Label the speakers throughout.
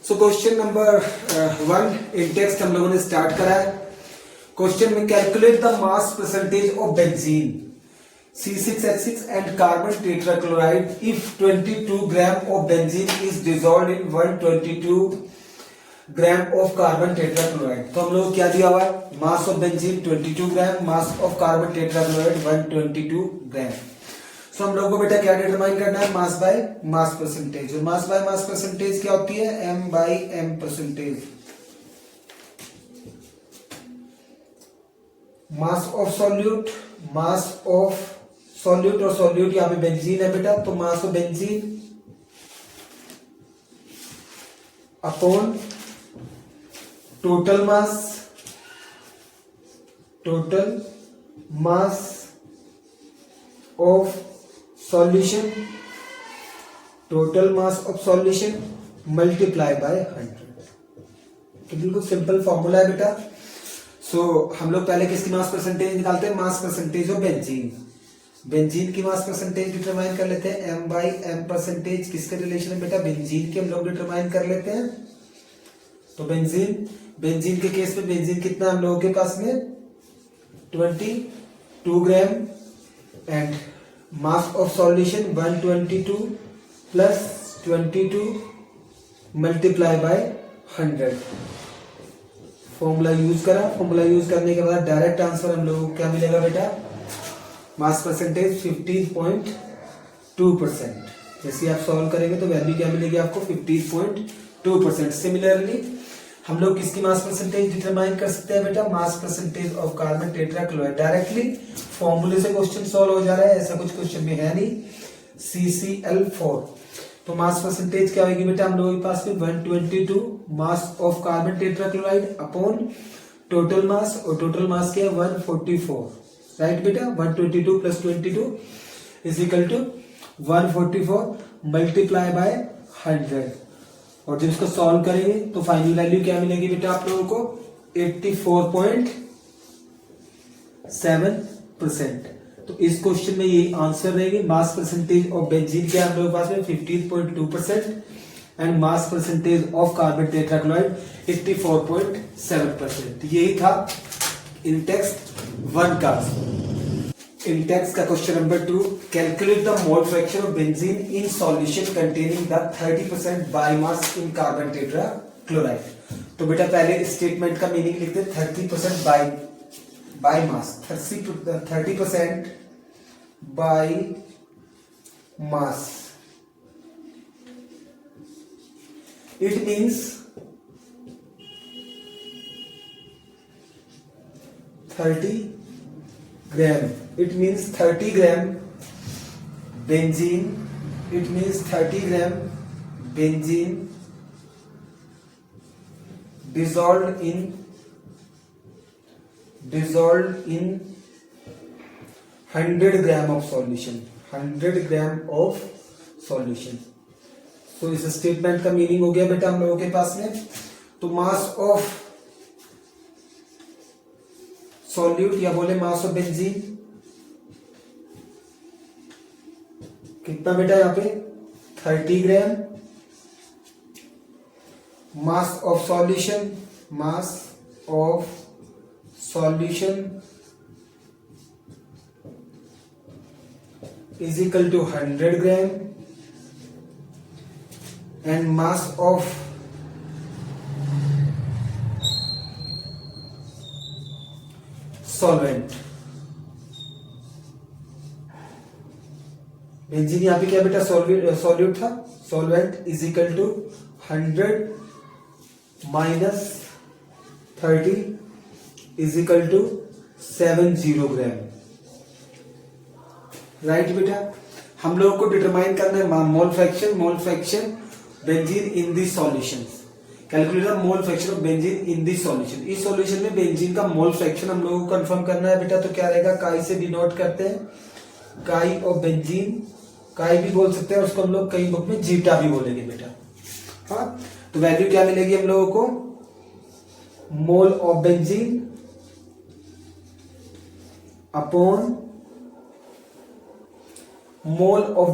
Speaker 1: So question number 1 इन text हम लोगों ने स्टार्ट करा है। क्वेश्चन में calculate the mass percentage of benzene C6H6 and carbon tetrachloride if 22 gram of benzene is dissolved in 122 gram of carbon tetrachloride. तो हम लोग क्या दिया हुआ है, mass of benzene 22 gram, mass of carbon tetrachloride 122 ग्राम। सो हम लोग को बेटा क्या डिटरमाइन करना है, मास बाय मास परसेंटेज। और मास बाय मास परसेंटेज क्या होती है, m by m percentage. Mass of solute, mass of solute और सॉल्यूट यहाँ पे बेंजीन है बेटा, तो mass of benzene upon total mass of solution, total mass of solution multiply by 100। तो बिल्कुल सिंपल फॉर्मूला है बेटा। सो हम लोग पहले किसकी मास परसेंटेज निकालते हैं, mass percentage of benzene. Benzene की मास परसेंटेज डिटरमाइन कर लेते हैं, m बाई m परसेंटेज किसके रिलेशन है बेटा, बेंजीन के हम लोग डिटरमाइन कर लेते हैं। तो बेंजीन के केस में बेंजीन कितना हम लोगों के पास में 22 ग्राम and mass of solution 122 plus 22 multiply by 100। Formula use करा, फॉर्मूला यूज करने के बाद डायरेक्ट आंसर हम लोगों को क्या मिलेगा बेटा, मास परसेंटेज 15.2%। जैसे आप सॉल्व करेंगे तो वैल्यू क्या मिलेगी आपको, 15.2%। सिमिलरली हम लोग किसकी मास परसेंटेज डिटरमाइन कर सकते हैं बेटा, mass percentage of carbon tetrachloride. Directly फॉर्मूले से क्वेश्चन सॉल्व हो जा रहा है, ऐसा कुछ क्वेश्चन में है नहीं। CCl4 तो मास परसेंटेज क्या होगी बेटा हम लोगों के पास में 122 mass of carbon tetrachloride upon total mass, और टोटल मास क्या है 144, राइट बेटा। 122 plus 22 is equal to 144 multiply by 100। और जब इसको सॉल्व करेंगे तो फाइनल वैल्यू क्या मिलेगी बेटा आप लोगों को, 84.7%। तो इस क्वेश्चन में ये आंसर रहेगी। मास परसेंटेज ऑफ बेंजीन क्या हम लोगों के पास में 15.2% and mass percentage of carbon tetrachloride 84.7%। यही था इन टेक्स्ट 1 का। इन टेक्स्ट का question number 2, calculate the mole fraction of benzene in solution containing the 30% biomass in carbon tetrachloride. तो बेटा पहले स्टेटमेंट का मीनिंग लिखते हैं, 30% biomass, 30% biomass. It means 30 gram, it means 30 gram benzene, it means 30 gram benzene dissolved in 100 gram of solution, 100 gram of solution। तो इस statement का meaning हो गया बेटा हम लोगों के पास में। तो मास ऑफ सॉल्यूट या बोले मास ऑफ बेंजीन कितना बेटा यहाँ पे 30 gram, mass of solution is equal to 100 gram and mass of solvent. Benzene यहाँ पे क्या बेटा सॉल्यूट था, solvent is equal to 100 minus 30 is equal to 70 gram, right बेटा। हम लोगों को डिटरमाइन करना है mole fraction benzene in the solutions. Calculate the mole fraction of benzene in the solution. इस सॉल्यूशन में बेंजीन का मोल फ्रैक्शन हम लोगों को कंफर्म करना है बेटा। तो क्या रहेगा, काई से डिनोट करते हैं, काई ऑफ बेंजीन, काई भी बोल सकते हैं, उसको हम लोग कई बुक में जीटा भी बोलेंगे बेटा। हाँ, तो वैल्यू क्या मिलेगी हम लोगों को, मोल of benzene upon mole of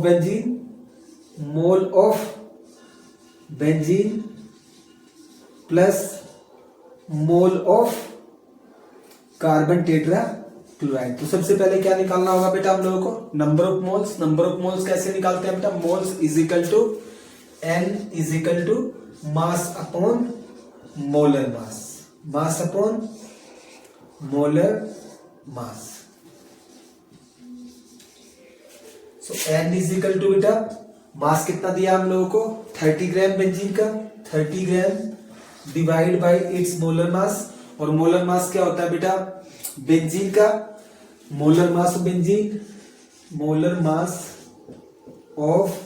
Speaker 1: benzene plus mole of carbon tetra chloride. तो सबसे पहले क्या निकालना होगा बेटा हम लोगों को, number of moles. Number of moles कैसे निकालते हैं बेटा, moles is equal to N is equal to mass upon molar mass, mass upon molar mass. So N is equal to बेटा मास कितना दिया हम लोगों को 30 ग्राम बेंजीन का, 30 gram divide by it's molar mass. और मोलर मास क्या होता है बेटा बेंजीन का, molar mass of benzene, molar mass of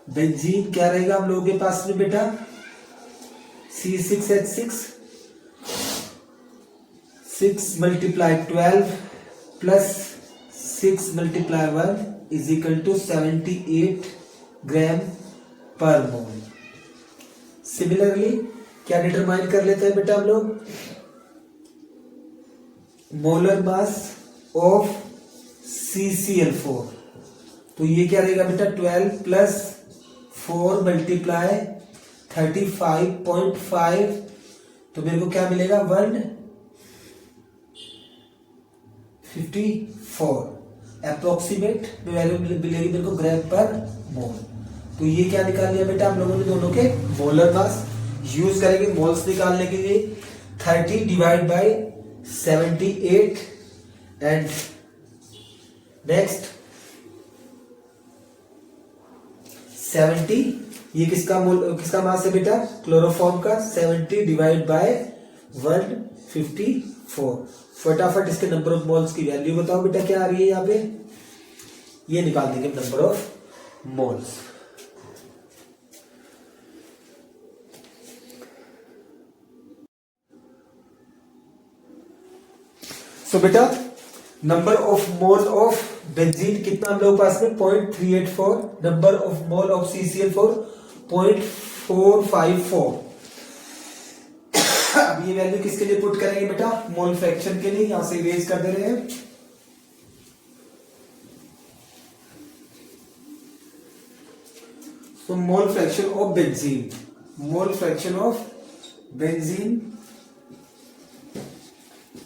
Speaker 1: benzene क्या रहेगा हम लोगों के पास में बेटा C6H6, 6 multiply 12 plus 6 multiply 1 is equal to 78 gram per mole. Similarly क्या डिटरमाइन कर लेते हैं बेटा हम लोग, मोलर मास ऑफ CCl4। तो ये क्या रहेगा बेटा 12 प्लस 4 मल्टीप्लाई 35.5, तो मेरे को क्या मिलेगा 154 अप्रोक्सीमेट वैल्यू मिलेगी मेरे को ग्राम पर मोल। तो ये क्या निकाल लिया बेटा हम लोगों ने दोनों के मोलर मास। यूज करेंगे मोल्स निकालने के लिए 30 डिवाइड बाय 78 एंड नेक्स्ट 70, ये किसका मास है बेटा क्लोरोफॉर्म का, 70 डिवाइड बाय 154। फटाफट इसके नंबर ऑफ मोल्स की वैल्यू बताओ बेटा क्या आ रही है यहाँ पे, ये निकाल देंगे नंबर ऑफ मोल्स। सो बेटा number of mole of benzene कितना हम लोग पास में 0.384, number of mole of CCl4 0.454। अब ये वैल्यू किसके लिए पुट करेंगे बेटा, मोल फ्रैक्शन के लिए, यहां से इरेज कर दे रहे हैं। तो mole fraction of benzene, mole fraction of benzene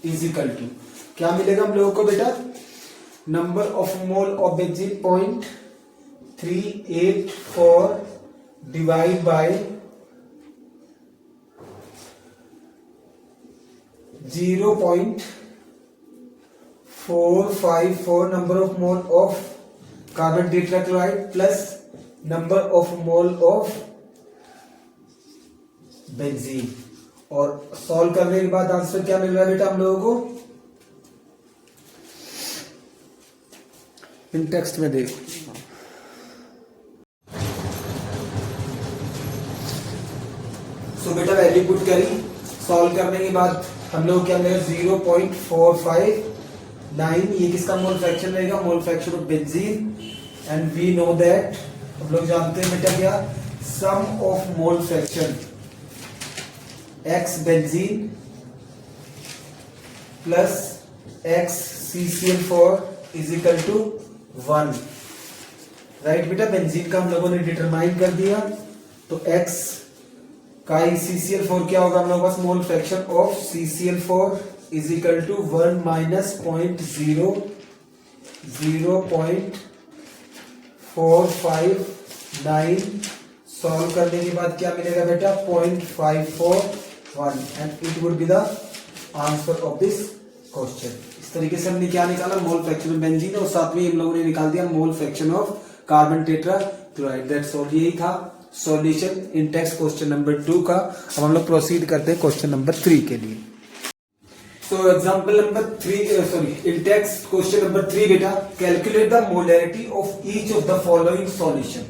Speaker 1: is equal to क्या मिलेगा हम लोगों को बेटा, number of mole of benzene 0.384 divide by 0.454 number of mole of carbon tetrachloride plus number of mole of benzene. और सॉल्व करने के बाद आंसर क्या मिल रहा है बेटा हम लोगों को, इन टेक्स्ट में देखो। सो बेटा वैल्यू पुट करी, सॉल्व करने के बाद हम लोग क्या मिलेगा 0.459, ये किसका मोल फ्रैक्शन रहेगा, mole fraction of benzene. And we know that, हम लोग जानते हैं बेटा क्या, sum of mole fraction x बेंजीन plus x CCl4 is equal to 1। Right बेटा, बेंजीन का हम लोगों ने डिटरमाइन कर दिया, तो x का CCl4 क्या होगा हम लोगों के पास, mole fraction of CCl4 is equal to 1 minus 0.459। Solve करने के बाद क्या मिलेगा बेटा 0.541 and it would be the answer of this question. इस तरीके से हमने क्या निकाला, मोल फ्रैक्शन ऑफ बेंजीन, और साथ में हम लोगों ने निकाल दिया मोल fraction of carbon tetrachloride. That's all, यही था solution in text question number 2 का। अब हम लोग प्रोसीड करते हैं क्वेश्चन नंबर 3 के लिए। सो एग्जांपल नंबर 3, इन टेक्स्ट क्वेश्चन नंबर 3 बेटा, calculate the molarity of each of the following solution.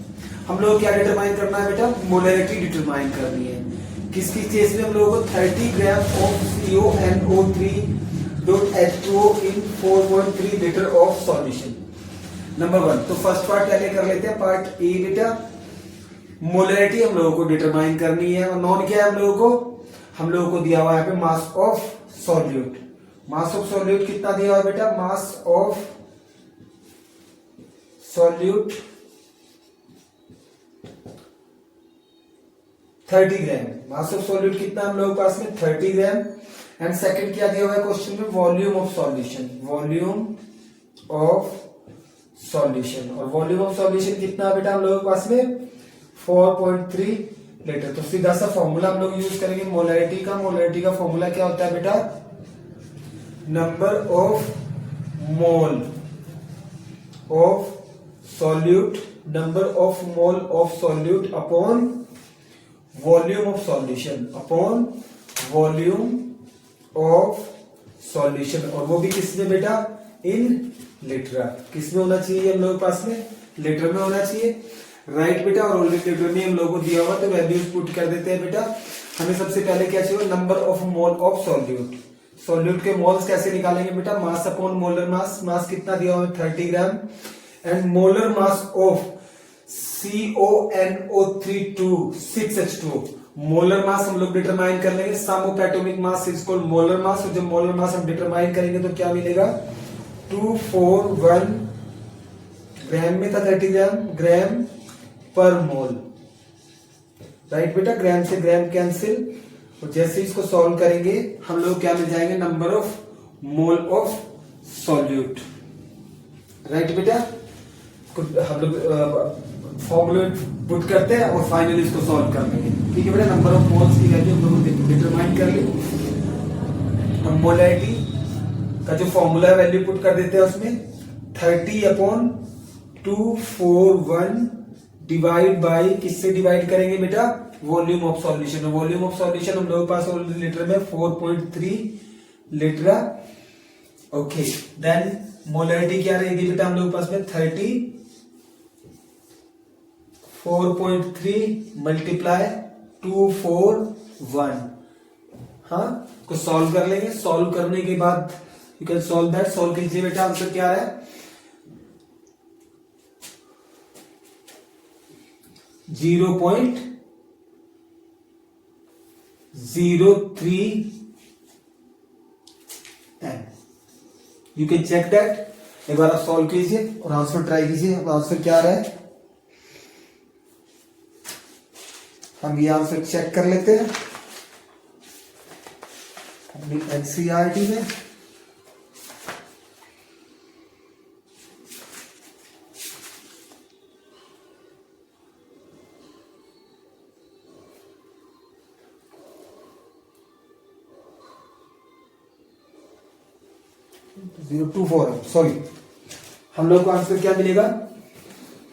Speaker 1: हम लोग क्या डिटरमाइन करना है बेटा, मोलैरिटी डिटरमाइन करनी है। किसकी केस में हम लोगों को 30 gram of CONO3.H2O in 4.3 litre of solution. Number 1, तो फर्स्ट पार्ट पहले कर लेते हैं, पार्ट ए बेटा, मोलैरिटी हम लोगों को डिटरमाइन करनी है। और नॉन क्या है हम लोगों को दिया हुआ है पे मास of solute. Mass of solute कितना दिया हुआ है बेटा, mass of solute 30 gram. Mass of solute कितना हम लोगों के पास में 30 ग्राम। एंड सेकंड क्या दिया हुआ है क्वेश्चन में, volume of solution, volume of solution. और वॉल्यूम ऑफ सॉल्यूशन कितना है बेटा हम लोगों के पास में 4.3 लीटर। तो सीधा सा फॉर्मूला हम लोग यूज करेंगे मोलैरिटी का। मोलैरिटी का फॉर्मूला क्या होता है बेटा, number of mole of solute, number of mole of solute upon volume of solution, upon volume of solution. और वो भी किसमें बेटा, इन लीटर। किसमें होना चाहिए हम लोगों के पास में, लीटर में होना चाहिए, राइट बेटा। और ऑलरेडी लीटर में हम लोगों को दिया हुआ तो वैल्यूज पुट कर देते हैं बेटा। हमें सबसे पहले क्या चाहिए, number of mole of solute. Solute के मोल्स कैसे निकालेंगे बेटा, मास अपॉन मोलर मास। मास कितना दिया हुआ है 30 gram. And molar mass of CONO3 6H2O। Molar mass हम लोग डिटरमाइन कर लेंगे, sum of atomic mass is called molar mass. और जब मोलर मास हम डिटरमाइन करेंगे तो क्या मिलेगा, 241 ग्राम में था 30 ग्राम, ग्राम पर मोल, राइट बेटा। ग्राम से ग्राम कैंसिल। और जैसे इसको सॉल्व करेंगे हम लोग क्या मिल जाएंगे, number of mole of solute, right बेटा। हम लोग फॉर्मूला पुट करते हैं और फाइनली इसको सॉल्व कर लेंगे, ठीक है बेटा। नंबर ऑफ मोल्स की वैल्यू हम लोग डिटरमाइन कर ली। हम मोलैरिटी का जो फॉर्मूला है वैल्यू पुट कर देते हैं उसमें, 30/241 डिवाइड बाई, किससे डिवाइड करेंगे बेटा, volume of solution. Volume of solution हम लोगों के पास ऑलरेडी लीटर में 4.3 लीटर। ओके, देन मोलैरिटी क्या रहेगी बेटा हम लोगों के पास में 4.3 मल्टीप्लाई 241। हाँ, को सॉल्व कर लेंगे। सॉल्व करने के बाद you can solve that. Solve कीजिए बेटा, आंसर क्या है, 0.03 m। You can check that. एक बार आप सॉल्व कीजिए और आंसर ट्राई कीजिए। अब आंसर क्या आ रहा है, हम ये आंसर चेक कर लेते हैं अपनी एनसीईआरटी में। सॉरी, हम लोग को आंसर क्या मिलेगा,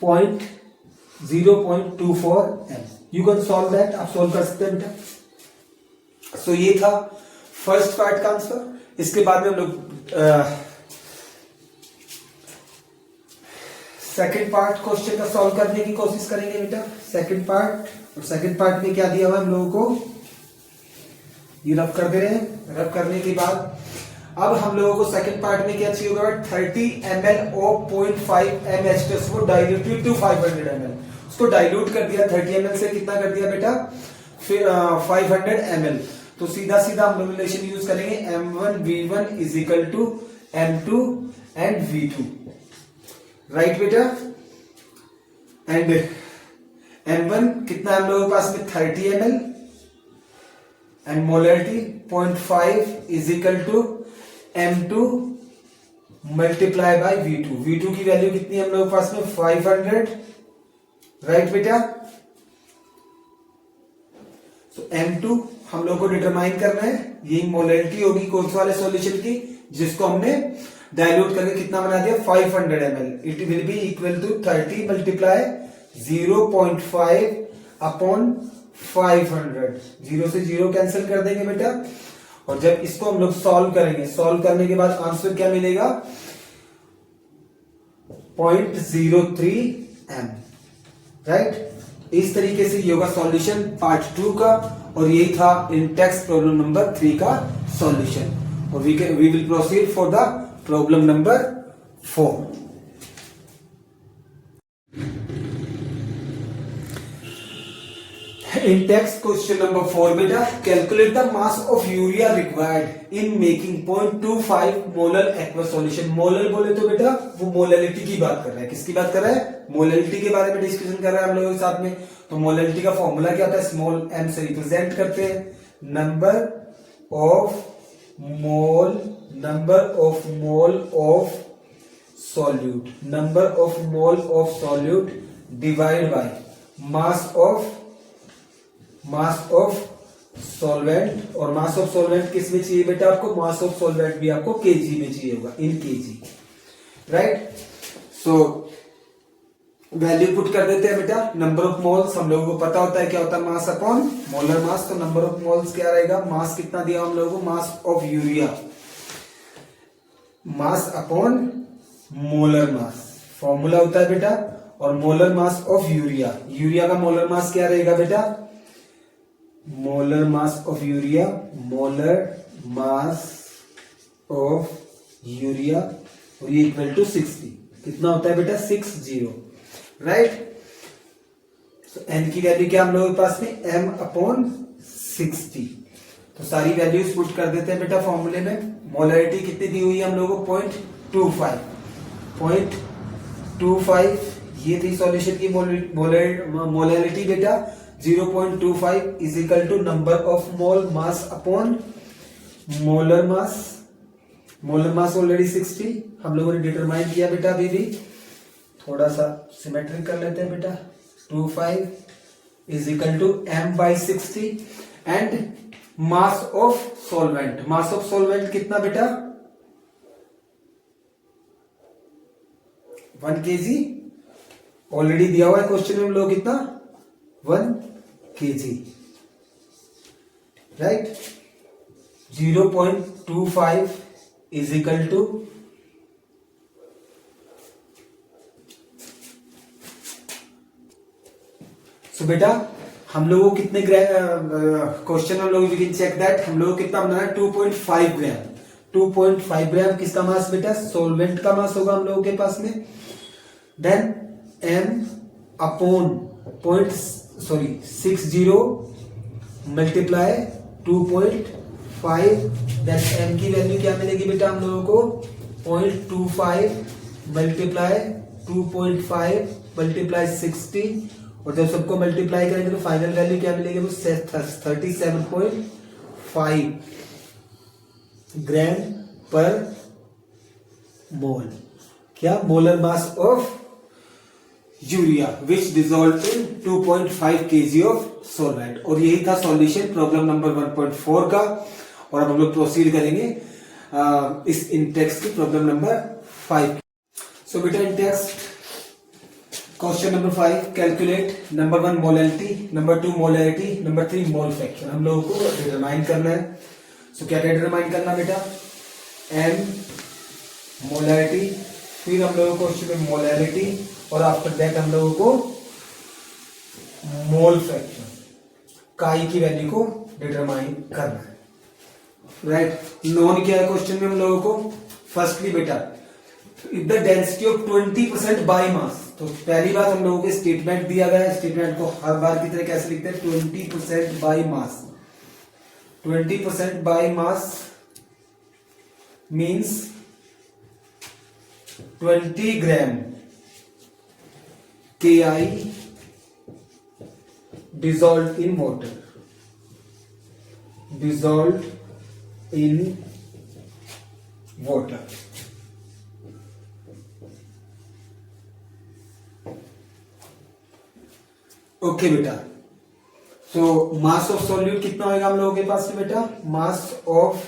Speaker 1: 0.24 m। You can solve that, आप सॉल्व कर सकते हैं बेटा। सो ये था फर्स्ट पार्ट का आंसर। इसके बाद में हम लोग सेकंड पार्ट क्वेश्चन का सॉल्व करने की कोशिश करेंगे बेटा। सेकंड पार्ट, और सेकंड पार्ट में क्या दिया हुआ है हम लोगों को, ये रब कर दे रहे हैं। रब करने के बाद अब हम लोगों को सेकंड पार्ट में क्या चाहिए होगा, 30 ml of 0.5 m H2S को डाइल्यूटेड टू 500 ml। उसको डाइल्यूट कर दिया 30 ml से, कितना कर दिया बेटा, फिर 500 ml। तो सीधा सीधा हम लोग रिलेशन यूज करेंगे, M1V1 is equal to M2 and V2, right बेटा। एंड M1 कितना हम लोगों के पास में 30 ml and molarity 0.5 is equal to M2 multiply by V2। V2 की वैल्यू कितनी है हम लोगों के पास में 500, राइट बेटा। सो M2 हम लोग को डिटरमाइन करना है। ये मोलैरिटी होगी कौन से वाले सॉल्यूशन की, जिसको हमने डाइल्यूट करके कितना बना दिया 500 ml। It will be equal to 30 multiply 0.5 upon 500। 0 से 0 कैंसिल कर देंगे बेटा। और जब इसको हम लोग सॉल्व करेंगे, सॉल्व करने के बाद आंसर क्या मिलेगा, 0.03 m, राइट। इस तरीके से ये होगा सॉल्यूशन पार्ट 2 का। और यही था इन टेक्स्ट प्रॉब्लम नंबर 3 का सॉल्यूशन। और we will proceed for the problem number 4। In text question number 4 बेटा, calculate the mass of urea required in making 0.25 molar aqueous solution. Molar बोले तो बेटा वो मोलैलिटी की बात कर रहा है. किसकी बात कर रहा है? मोलैलिटी के बारे में डिस्कशन कर रहा है हम लोगों के साथ में. तो मोलैलिटी का फॉर्मूला क्या होता है? स्मॉल m से रिप्रेजेंट करते हैं number of mole of solute divide by mass of solvent. और मास ऑफ सॉल्वेंट किस में चाहिए बेटा आपको? मास ऑफ सॉल्वेंट भी आपको केजी में चाहिए होगा, in KG. Right. So value put कर देते हैं बेटा. नंबर ऑफ मोल्स हम लोगों को पता होता है क्या होता है? मास अपॉन मोलर मास. तो नंबर ऑफ मोल्स क्या रहेगा? मास कितना दिया हम लोगों को? मास of urea, mass upon molar mass. Formula होता है बेटा. और molar mass of urea, urea का मोलर मास क्या रहेगा बेटा? मोलर मास ऑफ यूरिया, और ये इक्वल टू 60. कितना होता है बेटा? 60. राइट. तो एन की वैल्यू क्या हम लोगों के पास में? m upon 60. तो सारी वैल्यूज पुट कर देते हैं बेटा फॉर्मूले में. मोलैरिटी कितनी दी हुई है हम लोगों को? 0.25. ये थी सॉल्यूशन की मोलैरिटी बेटा. 0.25 is equal to number of mole mass upon molar mass. Molar mass already 60 हम लोगों ने डिटरमाइन किया बेटा. अभी भी थोड़ा सा सिमेट्रिक कर लेते हैं बेटा. 25 is equal to m by 60 and mass of solvent. Mass of solvent कितना बेटा? 1 kg. ऑलरेडी दिया हुआ है क्वेश्चन में हम लोग कितना? 1 kg. Right. 0.25 is equal to so बेटा हम लोगों को कितने क्वेश्चन हम लोग कैन चेक दैट. हम लोग कितना बनाना है? 2.5 ग्राम. 2.5 ग्राम किसका मास बेटा? सॉल्वेंट का मास होगा हम लोगों के पास में. Then m upon 60 multiply 2.5. Then m की वैल्यू क्या मिलेगी बेटा हम लोगों को? 0.25 मल्टीप्लाई 2.5 मल्टीप्लाई 60. और जब सबको मल्टीप्लाई करेंगे तो फाइनल वैल्यू क्या मिलेगी? वो 37.5 ग्राम पर मोल. क्या? Molar mass of urea which dissolve in 2.5 kg of solvent. और यही था सॉल्यूशन प्रॉब्लम नंबर 1.4 का. और अब हम लोग प्रोसीड करेंगे इस इन टेक्स्ट की प्रॉब्लम नंबर 5. सो बेटा in text question number 5 calculate number 1 molality, number 2 molarity, number 3 mole fraction. हम लोगों को डिटरमाइन करना है. सो क्या डिटरमाइन करना बेटा? m मोलैरिटी, फिर हम लोगों को क्वेश्चन में मोलैरिटी, और आफ्टर दैट हम लोगों को मोल फ्रैक्शन काई की वैल्यू को डिटरमाइन करना है. राइट. नॉन क्या है क्वेश्चन में हम लोगों को? फर्स्टली बेटा if the density of 20% by mass. तो पहली बात हम लोगों को स्टेटमेंट दिया गया है. स्टेटमेंट को हर बार की तरह कैसे लिखते हैं? 20% by mass. 20% by mass means 20 gram KI dissolved in water. Dissolved in water. Okay बेटा. सो मास ऑफ सॉल्यूट कितना होगा हम लोगों के पास में बेटा? मास ऑफ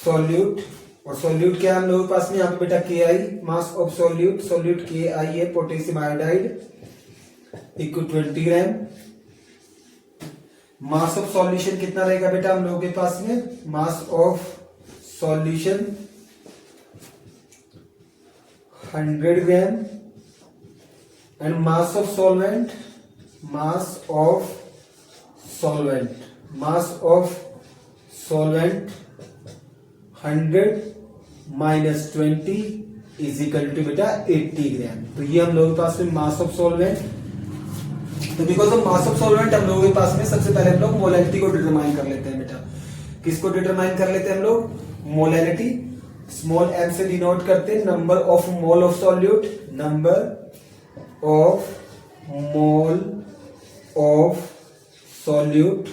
Speaker 1: सॉल्यूट, और सॉल्यूट क्या है हम लोगों के पास में यहाँ पे बेटा? KI. Mass of solute, solute KI है potassium iodide equal 20 gram. Mass of solution कितना रहेगा बेटा हम लोगों के पास में? Mass of solution 100 gram. And mass of solvent, mass of solvent 100 minus 20 is equal to बेटा 80 ग्राम. तो ये हम लोगों के पास में मास ऑफ सॉल्वेंट तो because of mass of solvent हम लोगों के पास में सबसे पहले हम लोग मोलैलिटी को डिटरमाइन कर लेते हैं बेटा। किसको डिटरमाइन कर लेते हैं हम लोग? मोलैलिटी। स्मॉल m से डिनोट करते हैं number of mole of solute, number of mole of solute.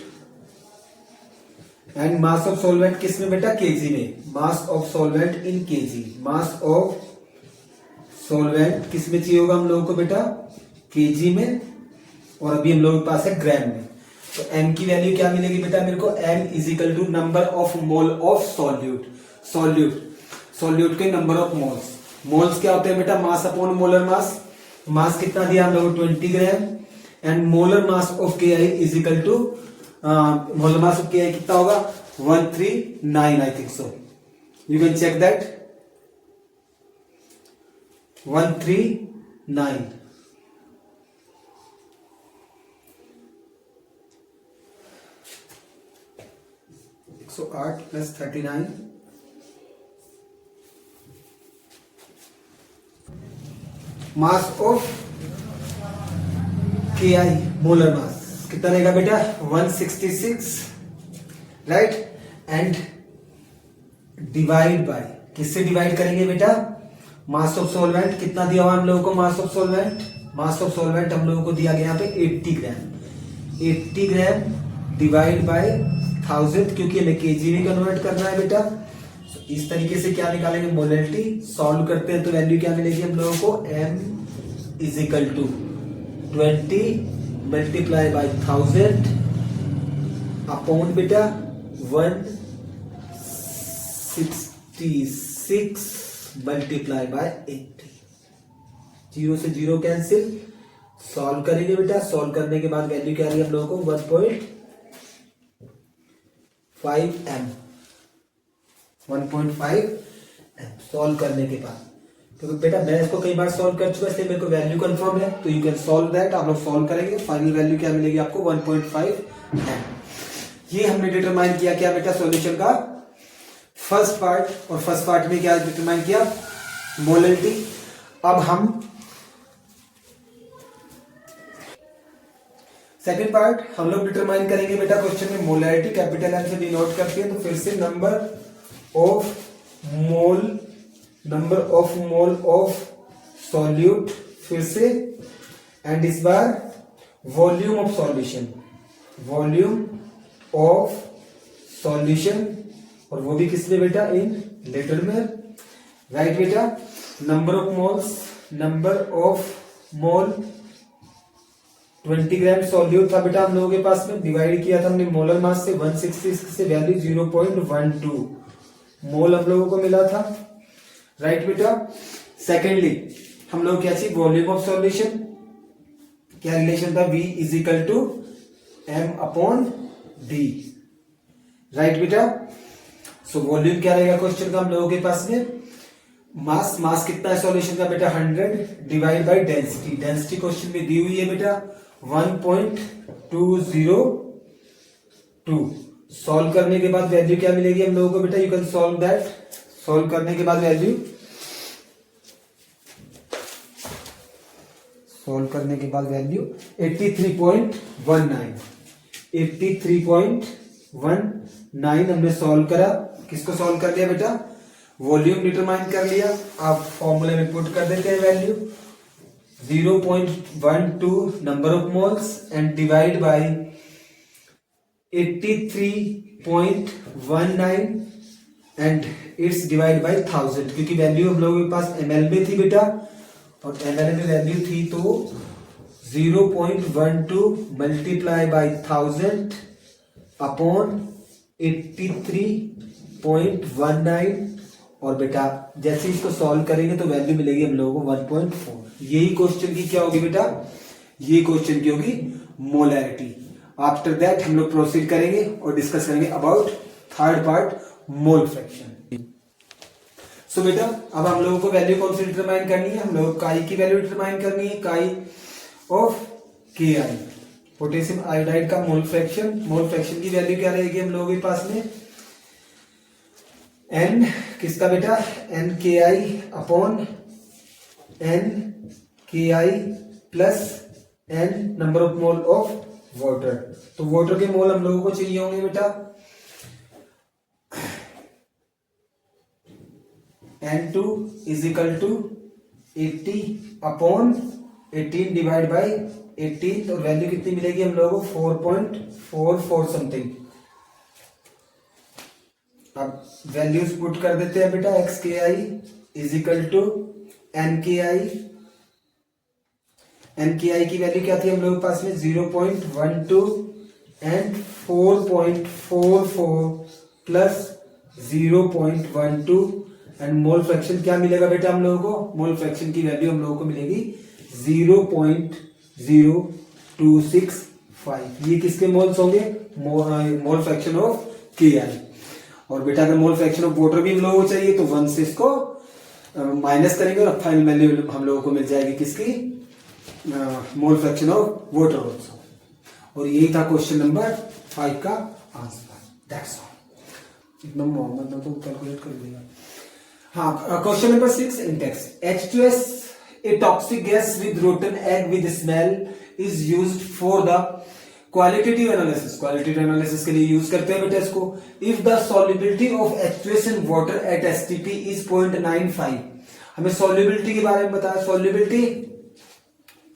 Speaker 1: And mass of solvent किस में बेटा? केजी में। Mass of solvent in kg. Mass of solvent किस में चाहिए होगा हम लोगों को बेटा? केजी में। और अभी हम लोगों के पास है ग्राम में। तो m की वैल्यू क्या मिलेगी बेटा मेरे को? m is equal to number of mole of solute. Solute के नंबर ऑफ मोल्स। मोल्स क्या होते हैं बेटा? मास अपॉन मोलर मास। मास कितना दिया हम लोगों को? 20 gram. And molar mass of Ki is equal to molar mass of Ki कितना होगा? 139 I think so. You can check that. 139। 108 plus 39 mass of Ki molar mass कितना रहेगा बेटा? 166 राइट। एंड डिवाइड बाय किससे डिवाइड करेंगे बेटा? Mass of solvent कितना दिया हुआ हम लोगों को? मास ऑफ सॉल्वेंट हम लोगों को दिया गया यहाँ पे 80 ग्राम। 80 ग्राम डिवाइड बाय 1000 क्योंकि हमें केजी में कन्वर्ट करना है बेटा। इस तरीके से क्या निकालेंगे? मोलैलिटी। सॉल्व करते हैं तो वैल्यू क्या मिलेगी हम लोगों को? m is equal to 20 multiply by 1000 upon बेटा 166 मल्टीप्लाई बाय 80। 0 से 0 कैंसिल। सॉल्व करेंगे बेटा। सॉल्व करने के बाद वैल्यू क्या आ रही है हम लोगों को? 1.5 m। सॉल्व करने के बाद क्योंकि बेटा मैं इसको कई बार सॉल्व कर चुका इसलिए मेरे को वैल्यू कंफर्म है, तो यू कैन सॉल्व दैट। आप लोग सॉल्व करेंगे, फाइनल वैल्यू क्या मिलेगी आपको? 1.5 m। ये हमने डिटरमाइन किया क्या बेटा? सॉल्यूशन का फर्स्ट पार्ट। और फर्स्ट पार्ट में क्या डिटरमाइन किया? मोलैलिटी। अब हम सेकेंड पार्ट हम लोग डिटरमाइन करेंगे बेटा। क्वेश्चन में मोलैलिटी कैपिटल M से डिनोट करते हैं, तो फिर से number of mole of solute फिर से। एंड इस बार वॉल्यूम ऑफ सॉल्यूशन और वो भी किसमें बेटा? इन लीटर में। राइट बेटा। Number of mole 20 gram solute था बेटा हम लोगों के पास में। डिवाइड किया था हमने मोलर मास से 166 से, वैल्यू 0.12 मोल हम लोगों को मिला था। राइट बेटा। सेकेंडली हम लोग क्या चाहिए? Volume of solution. क्या रिलेशन था? V is equal to M upon D। Right बेटा। सो वॉल्यूम क्या रहेगा क्वेश्चन का हम लोगों के पास में? मास कितना है सॉल्यूशन का बेटा? 100 divide by density. Density question में दी हुई है बेटा 1.202। सॉल्व करने के बाद वैल्यू क्या मिलेगी हम लोगों को बेटा? You can solve that. Solve करने के बाद वैल्यू 83.19 हमने सॉल्व करा। किसको सॉल्व कर लिया बेटा? वॉल्यूम डिटरमाइन कर लिया। आप फॉर्मूले में पुट कर देते हैं value 0.12 number of moles and divide bye 83.19 and it's divide by 1000 क्योंकि वैल्यू हम लोगों के पास ml में थी बेटा और ml में वैल्यू थी तो 0.12 मल्टीप्लाई बाय 1000 अपॉन 83.19 और बेटा जैसे इसको सॉल्व करेंगे तो वैल्यू मिलेगी हम लोगों को 1.4। यही क्वेश्चन की क्या होगी बेटा? ये क्वेश्चन की होगी मोलैरिटी। आफ्टर दैट हम लोग प्रोसीड करेंगे और डिस्कस करेंगे about third part mole fraction. So बेटा अब हम लोगों को वैल्यू कौन सी डिटरमाइन करनी है? हम लोग काई की वैल्यू डिटरमाइन करनी है। काई ऑफ Ki पोटेशियम आयोडाइड का मोल फ्रैक्शन की वैल्यू क्या रहेगी हम लोगों के पास में? n किसका बेटा? NKi upon NKi plus and number of mole of water. तो वाटर के मोल हम लोगों को चाहिए होंगे बेटा N2 is equal to 80 upon 18 divide by 18, तो वैल्यू कितनी मिलेगी हम लोगों को 4.44 समथिंग। अब वैल्यूज पुट कर देते हैं बेटा, एक्स के I is equal to N के आई। एन के आई की वैल्यू क्या थी हम लोगों के पास में 0.12 and 4.44 plus 0.12 and mole fraction क्या मिलेगा बेटा हम लोगों को, मोल फ्रैक्शन की वैल्यू हम लोगों को मिलेगी 0.0265। ये किसके मोल्स होंगे, मोल फ्रैक्शन ऑफ के आई। और बेटा अगर मोल फ्रैक्शन ऑफ वाटर भी हम लोगों को चाहिए तो 1 से इसको माइनस करेंगे और फाइनल वैल्यू हम लोगों को मिल जाएगी किसकी, मोल फ्रैक्शन ऑफ वाटर ऑल्सो। और यही था क्वेश्चन नंबर 5 का आंसर। That's all. एकदम मतलब तो कैलकुलेट कर लिया। हाँ, question number 6 in text. H2S, a toxic gas with rotten egg with smell, is used for the qualitative analysis। qualitative analysis के लिए यूज करते हैं बेटा इसको। If the solubility of H2S in water at STP is 0.95, हमें solubility के बारे में बताया। solubility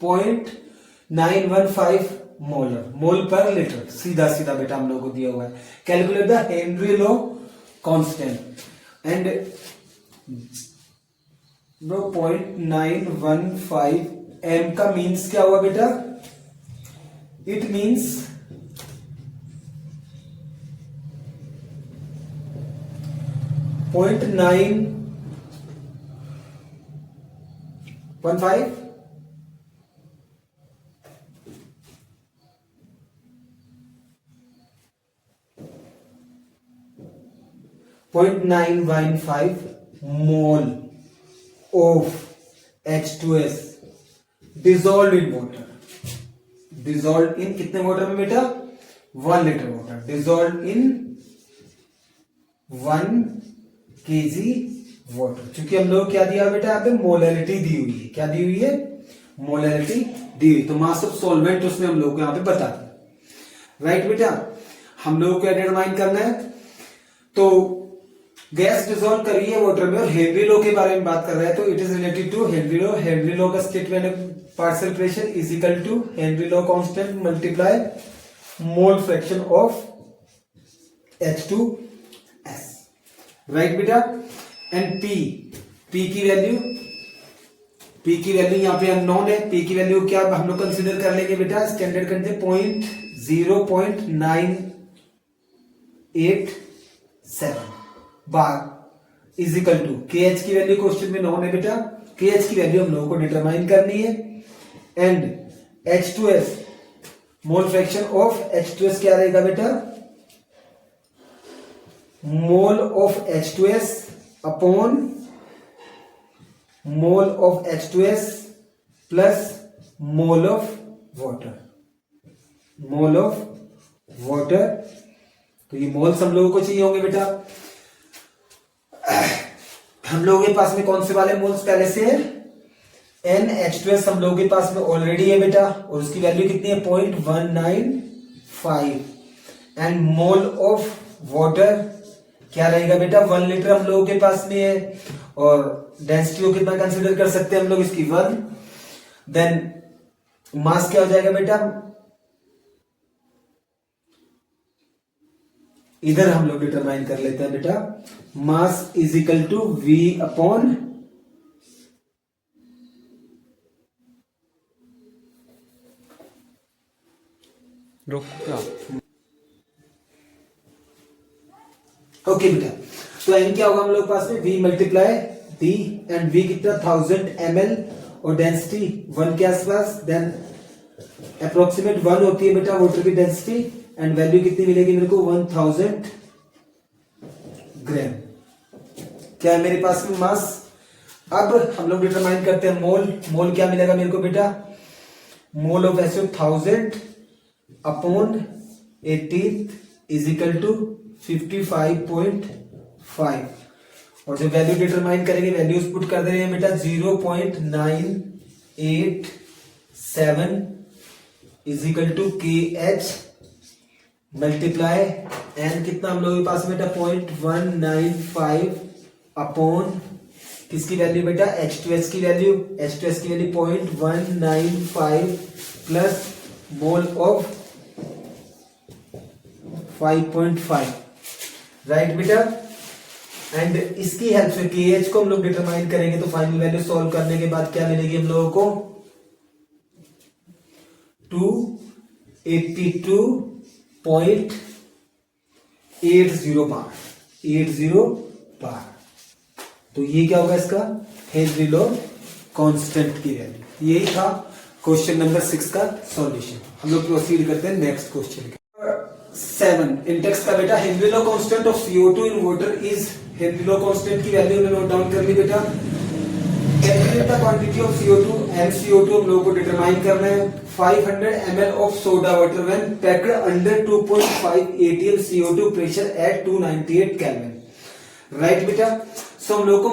Speaker 1: 0.915 मोल पर लीटर, सीधा सीधा बेटा हम लोगों को दिया हुआ है। Calculate the Henry law constant and 0.915 M का मीन्स क्या हुआ बेटा, it means 0.915 0.915 mole of H2S dissolve in water. Dissolve in कितने वाटर में बेटा, 1 litre water. Dissolve in 1 kg water. क्योंकि हम लोग क्या दिया बेटा यहाँ पे, मोलैरिटी दी हुई है। क्या दी हुई है, मोलैरिटी दी हुई। तो मास ऑफ सॉल्वेंट उसने हम लोग को यहाँ पे बता दिया। राइट बेटा, हम लोग को क्या डिटरमाइन करना है, तो गैस डिसॉल्व कर रही है वाटर में और हेनरी लॉ के बारे में बात कर रहा है, तो it is related to Henry law. Henry law का statement partial pressure is equal to Henry law constant multiply mole fraction of H2S। Right बेटा, एंड पी की वैल्यू यहां पे अननोन है। पी की वैल्यू क्या हम लोग कंसीडर कर लेंगे बेटा, स्टैंडर्ड करते 0.987 bar is equal to K H की वैल्यू क्वेश्चन में नोन है बेटा। के एच की वैल्यू हम लोगों को डिटरमाइन करनी है। And H2S, mole fraction of H2S क्या रहेगा बेटा, mole of H2S upon mole of H2S plus mole of water. Mole of water, तो ये मोल्स हम लोगों को चाहिए होंगे बेटा। हम लोगों के पास में कौन से वाले मोल्स पहले से है, NH2S हम लोगों के पास में ऑलरेडी है बेटा, और उसकी वैल्यू कितनी है 0.195। एंड मोल ऑफ वाटर क्या रहेगा बेटा, 1 लीटर हम लोगों के पास में है, और डेंसिटी को कितना कंसीडर कर सकते हैं हम लोग, इसकी 1। देन मास क्या हो जाएगा बेटा, इधर हम लोग डिटरमाइन कर लेते हैं बेटा, mass is equal to V upon okay बेटा। तो एन क्या होगा हम लोग पास में, V multiply D, and V कितना 1000 ml और डेंसिटी 1 के आसपास। देन अप्रोक्सीमेट 1 होती है बेटा वाटर की डेंसिटी, एंड वैल्यू कितनी मिलेगी मेरे को 1000 ग्राम। क्या है मेरे पास में मास। अब हम लोग डिटरमाइन करते हैं मोल। मोल क्या मिलेगा मेरे को बेटा, mole of so 1000 upon 18 is equal to 55.5। और जो वैल्यू डिटरमाइन करेंगे, वैल्यूज पुट कर दे रहे हैं बेटा 0.987 is equal to K H multiply N कितना हम लोगों के पास बेटा 0.195 अपॉन किसकी वैल्यू बेटा H2S की value 0.195 plus mole of 5.5 right बेटा। एंड इसकी हेल्प से KH को हम लोग डिटरमाइन करेंगे तो फाइनल वैल्यू सॉल्व करने के बाद क्या मिलेगी हम लोगों को 282.80 बार। तो ये क्या होगा इसका हेनरी लॉ कांस्टेंट की वैल्यू। यही था क्वेश्चन नंबर 6 का सॉल्यूशन। हम लोग प्रोसीड करते हैं नेक्स्ट क्वेश्चन 7 इंडेक्स का बेटा Henry law constant of CO2 in water is. Henry law constant की वैल्यू हमने नोट डाउन कर ली बेटा। Calculate the quantity of CO2 and CO2 हम लोगों को डिटरमाइन करना है। 500 ml of soda water when packed under 2.5 atm CO2 pressure at 298 kelvin. Right बेटा। सो हम लोग को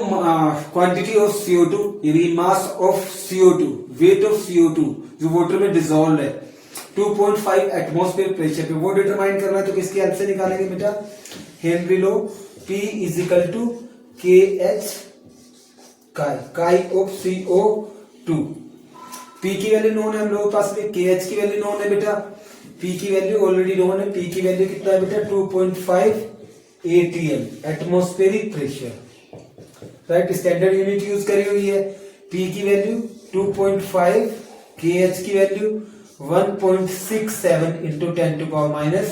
Speaker 1: क्वांटिटी ऑफ CO2 यानी mass of CO2 weight of CO2 जो वाटर में डिसॉल्व है 2.5 एटमॉस्फेयर प्रेशर पे वो डिटरमाइन करना है। तो किसकी हेल्प से निकालेंगे बेटा Henry law P is equal to KH chi of CO2। P की वैल्यू नोन है हम लोगों के पास में KH की वैल्यू नोन है बेटा। P की वैल्यू ऑलरेडी नोन है। P की वैल्यू कितना है बेटा 2.5 atm atmospheric pressure. Right standard unit use करी हुई है। P की वैल्यू 2.5 KH की वैल्यू 1.67 इंटू 10⁻⁸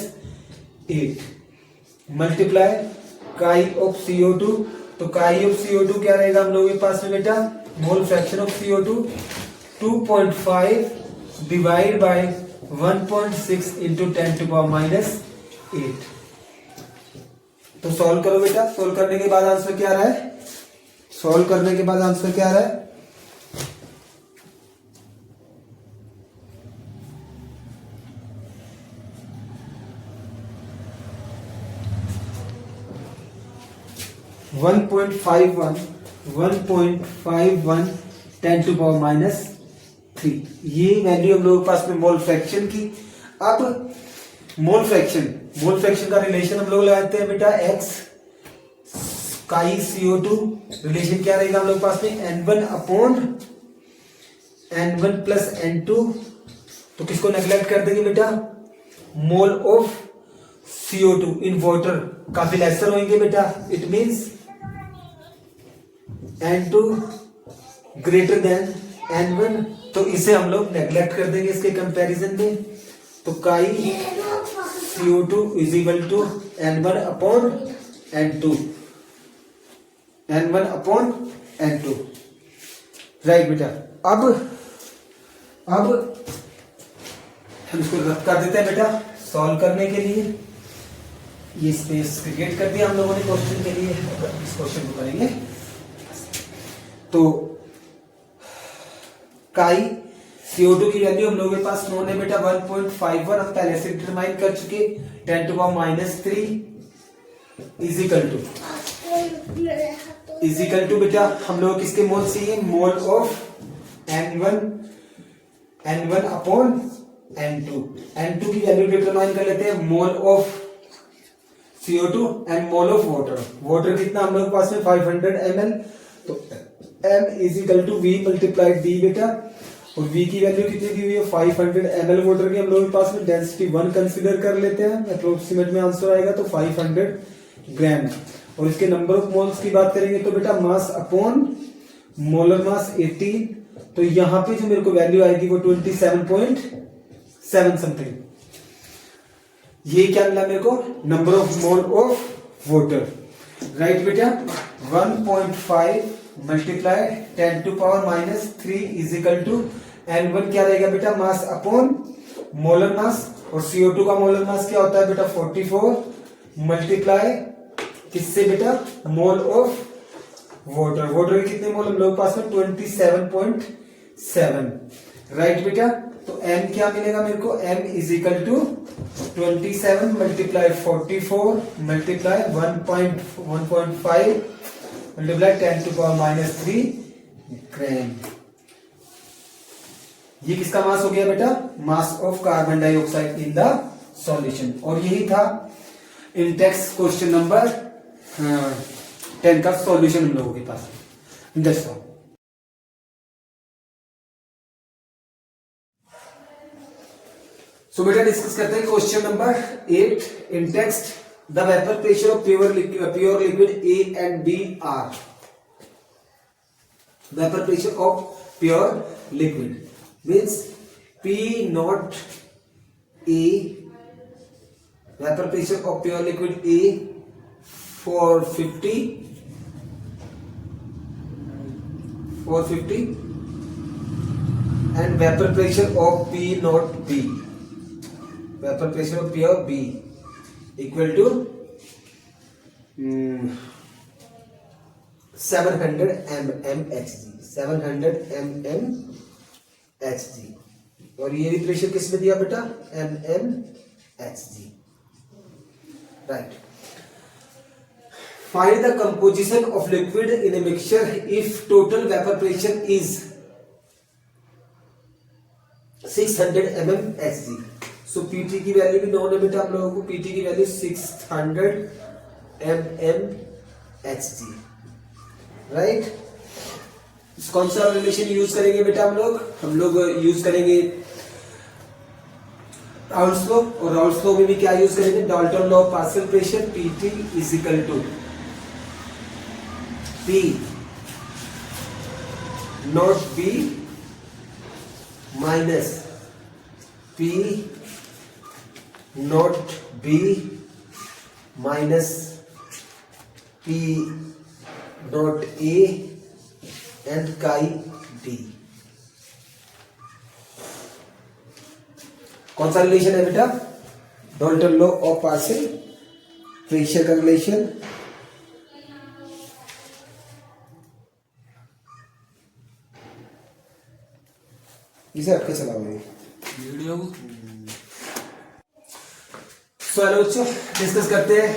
Speaker 1: मल्टीप्लाई काई ऑफ CO2। तो काई ऑफ CO2 क्या रहेगा हम लोगों के पास में बेटा मोल fraction of CO2 2.5 divide by 1.6 into 10⁻⁸। तो सॉल्व करो बेटा। सॉल्व करने के बाद आंसर क्या आ रहा है 1.51 10⁻⁻3 ये वैल्यू हम लोगों के पास में मोल फ्रैक्शन की। अब मोल फ्रैक्शन का रिलेशन हम लोग लगाते हैं बेटा x काई CO2 रिलेशन क्या रहेगा हम लोग के पास में N1 प्लस N2। तो किसको नेग्लेक्ट कर देंगे बेटा mole of CO2 in water काफी लेसर होंगे बेटा। It means N2 greater than N1। तो इसे हम लोग नेग्लेक्ट कर देंगे इसके कंपैरिजन में। तो काई CO2 is equal to N1 upon N2 right बेटा। अब हम इसको रद्द कर देते हैं बेटा सॉल्व करने के लिए। ये स्पेस क्रिएट कर दिया हम लोगों ने क्वेश्चन के लिए। इस क्वेश्चन को करेंगे तो काई CO2 की वैल्यू हम लोगों के पास नोन है बेटा 1.51 हम पहले से डिटरमाइन कर चुके 10⁻³ इजिकल टू बेटा हम लोग किसके मोल चाहिए mole of N1 upon N2 की वैल्यू डिटरमाइन कर लेते हैं mole of CO2 and mole of water कितना हम लोग के पास में 500 ml। तो M is equal to V multiplied D बेटा। और V की वैल्यू कितनी दी हुई है 500 ml वाटर की हम लोग के पास में डेंसिटी 1 कंसीडर कर लेते हैं। अप्रोक्सीमेट में आंसर आएगा तो 500 ग्राम। और इसके नंबर ऑफ मोल्स की बात करेंगे तो बेटा मास अपॉन मोलर मास 18। तो यहां पे जो मेरे को वैल्यू आएगी वो 27.7 समथिंग। ये क्या मिला मेरे को number of mole of water. Right बेटा 1.5 multiply 10⁻³ is equal to N1 क्या रहेगा बेटा मास अपॉन मोलर मास। और CO2 का मोलर मास क्या होता है बेटा 44 मल्टीप्लाई किससे बेटा मोल ऑफ वाटर के कितने मोल हम लोग पास में 27.7। राइट बेटा। तो M क्या मिलेगा मेरे को M is equal to 27 multiply 44 multiply 1.5 multiply 10⁻³ gram. ये किसका मास हो गया बेटा? Mass of carbon dioxide in the solution. और यही था इंटेक्स क्वेश्चन नंबर 10 का सॉल्यूशन हम लोगों के पास। That's all. सो बेटा डिस्कस करते हैं question number 8 in text. The vapour pressure of pure liquid A and B are. Vapour pressure of pure liquid means P not A, vapour pressure of pure liquid A 450 and vapor pressure of P not B, vapor pressure of pure B equal to 700 mmHg, 700 mmHg। और ये pressure किसमें दिया बेटा? mmHg, right. Find the composition of liquid in a mixture if total vapor pressure is 600 mmHg। So PT की value भी known है बेटा आप लोगों को। PT की वैल्यू 600 mmHg, राइट। कौन सा रिलेशन यूज करेंगे बेटा हम लोग यूज करेंगे राउल्स लॉ। और राउल्स लॉ में भी क्या यूज करेंगे? Dalton law of partial pressure. PT is equal to P not B minus P not B minus P not A and chi D। कौन सा रिलेशन है बेटा? Dalton law of partial pressure का relation. इसे आपके चलाओगे video. So hello बच्चों, discuss करते हैं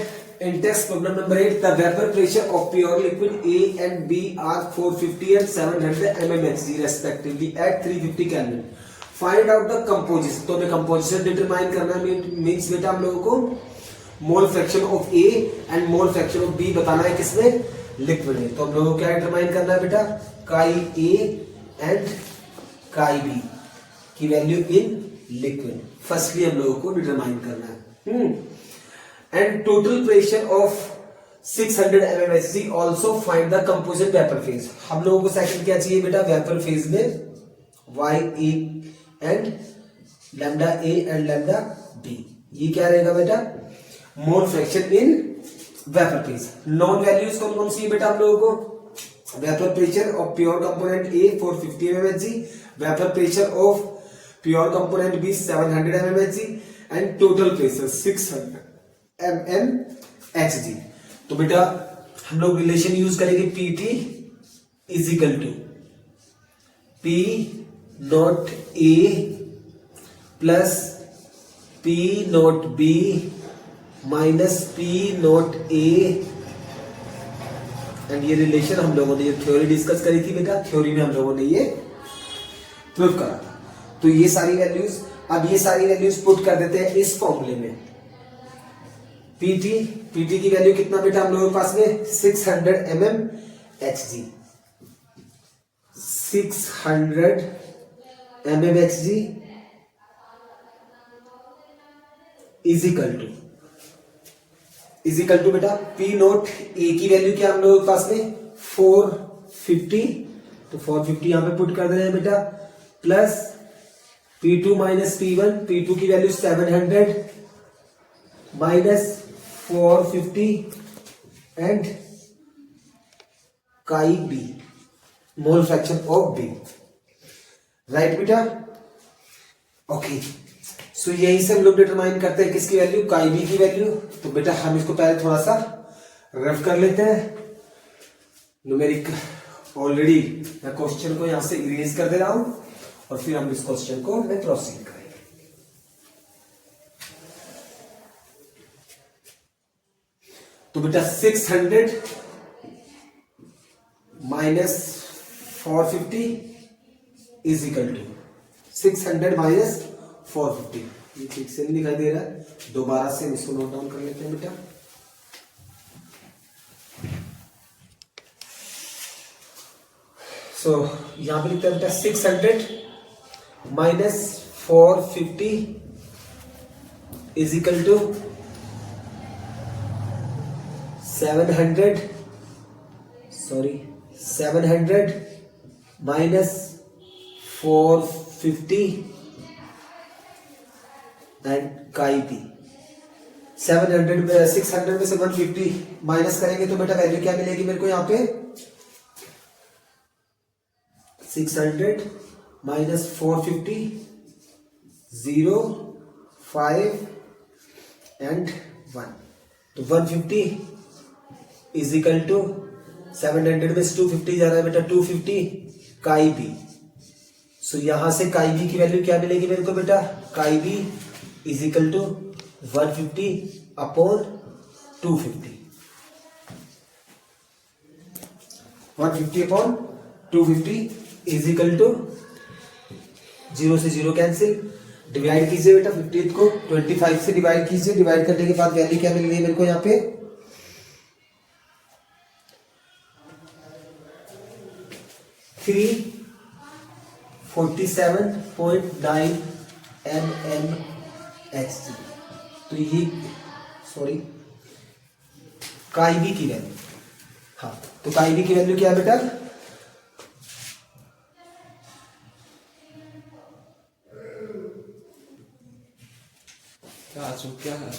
Speaker 1: in text problem number 8। The vapour pressure of pure liquid A and B are 450 and 700 mmHg respectively at 350 kelvin. Find out the composition. तो हमें composition determine करना मीन्स बेटा हम लोगों को मोल fraction of A and mole fraction of B बताना है किसमें? लिक्विड में। तो हम लोगों को क्या डिटरमाइन करना है बेटा? काई A एंड काई B की वैल्यू इन लिक्विड फर्स्टली हम लोगों को डिटरमाइन करना है। And total pressure of 600 mmHg। Also find the composite vapour phase. हम लोगों को सेकंड क्या चाहिए बेटा? वेपर फेज में YA and lambda A and lambda B। ये क्या रहेगा बेटा? Mole fraction in vapour phase. Non values कौन कौन सी है बेटा हम लोगों को? Vapour pressure of pure component A 450 mmHg, vapour pressure of pure component B 700 mmHg and total pressure 600 mmHg। तो बेटा हम लोग रिलेशन यूज करेंगे PT is equal to P not A plus P not B minus P not A। And ये relation हम लोगों ने ये थ्योरी डिस्कस करी थी बेटा, थ्योरी में हम लोगों ने ये प्रूव करा था। तो ये सारी वैल्यूज, अब ये सारी वैल्यूज पुट कर देते हैं इस फॉर्मूले में। PT की वैल्यू कितना बेटा हम लोगों के पास में? 600 mmHg, 600 mmHg is equal to बेटा P नोट A की वैल्यू क्या हम लोगों के पास में? 450। तो 450 यहां पे पुट कर दे रहे हैं बेटा, plus P2 minus P1। P2 की वैल्यू 700 माइनस 450 एंड काई B, mole fraction of B, right बेटा? ओके, सो यही से हम लोग डिटरमाइन करते हैं किसकी वैल्यू? काई B की वैल्यू। तो बेटा हम इसको पहले थोड़ा सा रफ कर लेते हैं। न्यूमेरिक ऑलरेडी मैं क्वेश्चन को यहां से इरेज कर दे रहा हूं और फिर हम इस क्वेश्चन को मैं प्रोसीड करेंगे। तो बेटा 600 minus 450 is equal to 600 minus 450, ये ठीक से नहीं दिखाई दे रहा है, दोबारा से इसको नोट डाउन कर लेते हैं बेटा। सो यहां पे लिखते हैं बेटा 600 minus 450 is equal to 700 minus 450 and chi P. 600 में से 150 माइनस करेंगे तो बेटा वैल्यू क्या मिलेगी मेरे को यहाँ पे, 600 माइनस 450 0 5 एंड 1, तो 150 इज इक्वल टू 700 में से 250 जा रहा है बेटा 250 काई बी। सो यहां से काई बी की वैल्यू क्या मिलेगी मेरे को बेटा, chi B is equal to 150 upon 250, 150 upon 250 is equal to 0 से 0 कैंसिल, डिवाइड कीजिए बेटा 50 को 25 से डिवाइड कीजिए, डिवाइड करने के बाद वैल्यू क्या मिल रही है मेरे को यहाँ पे 347.9 mmHg। तो ये काई बी की वैल्यू, हाँ तो काई बी की वैल्यू क्या है बेटा, क्या है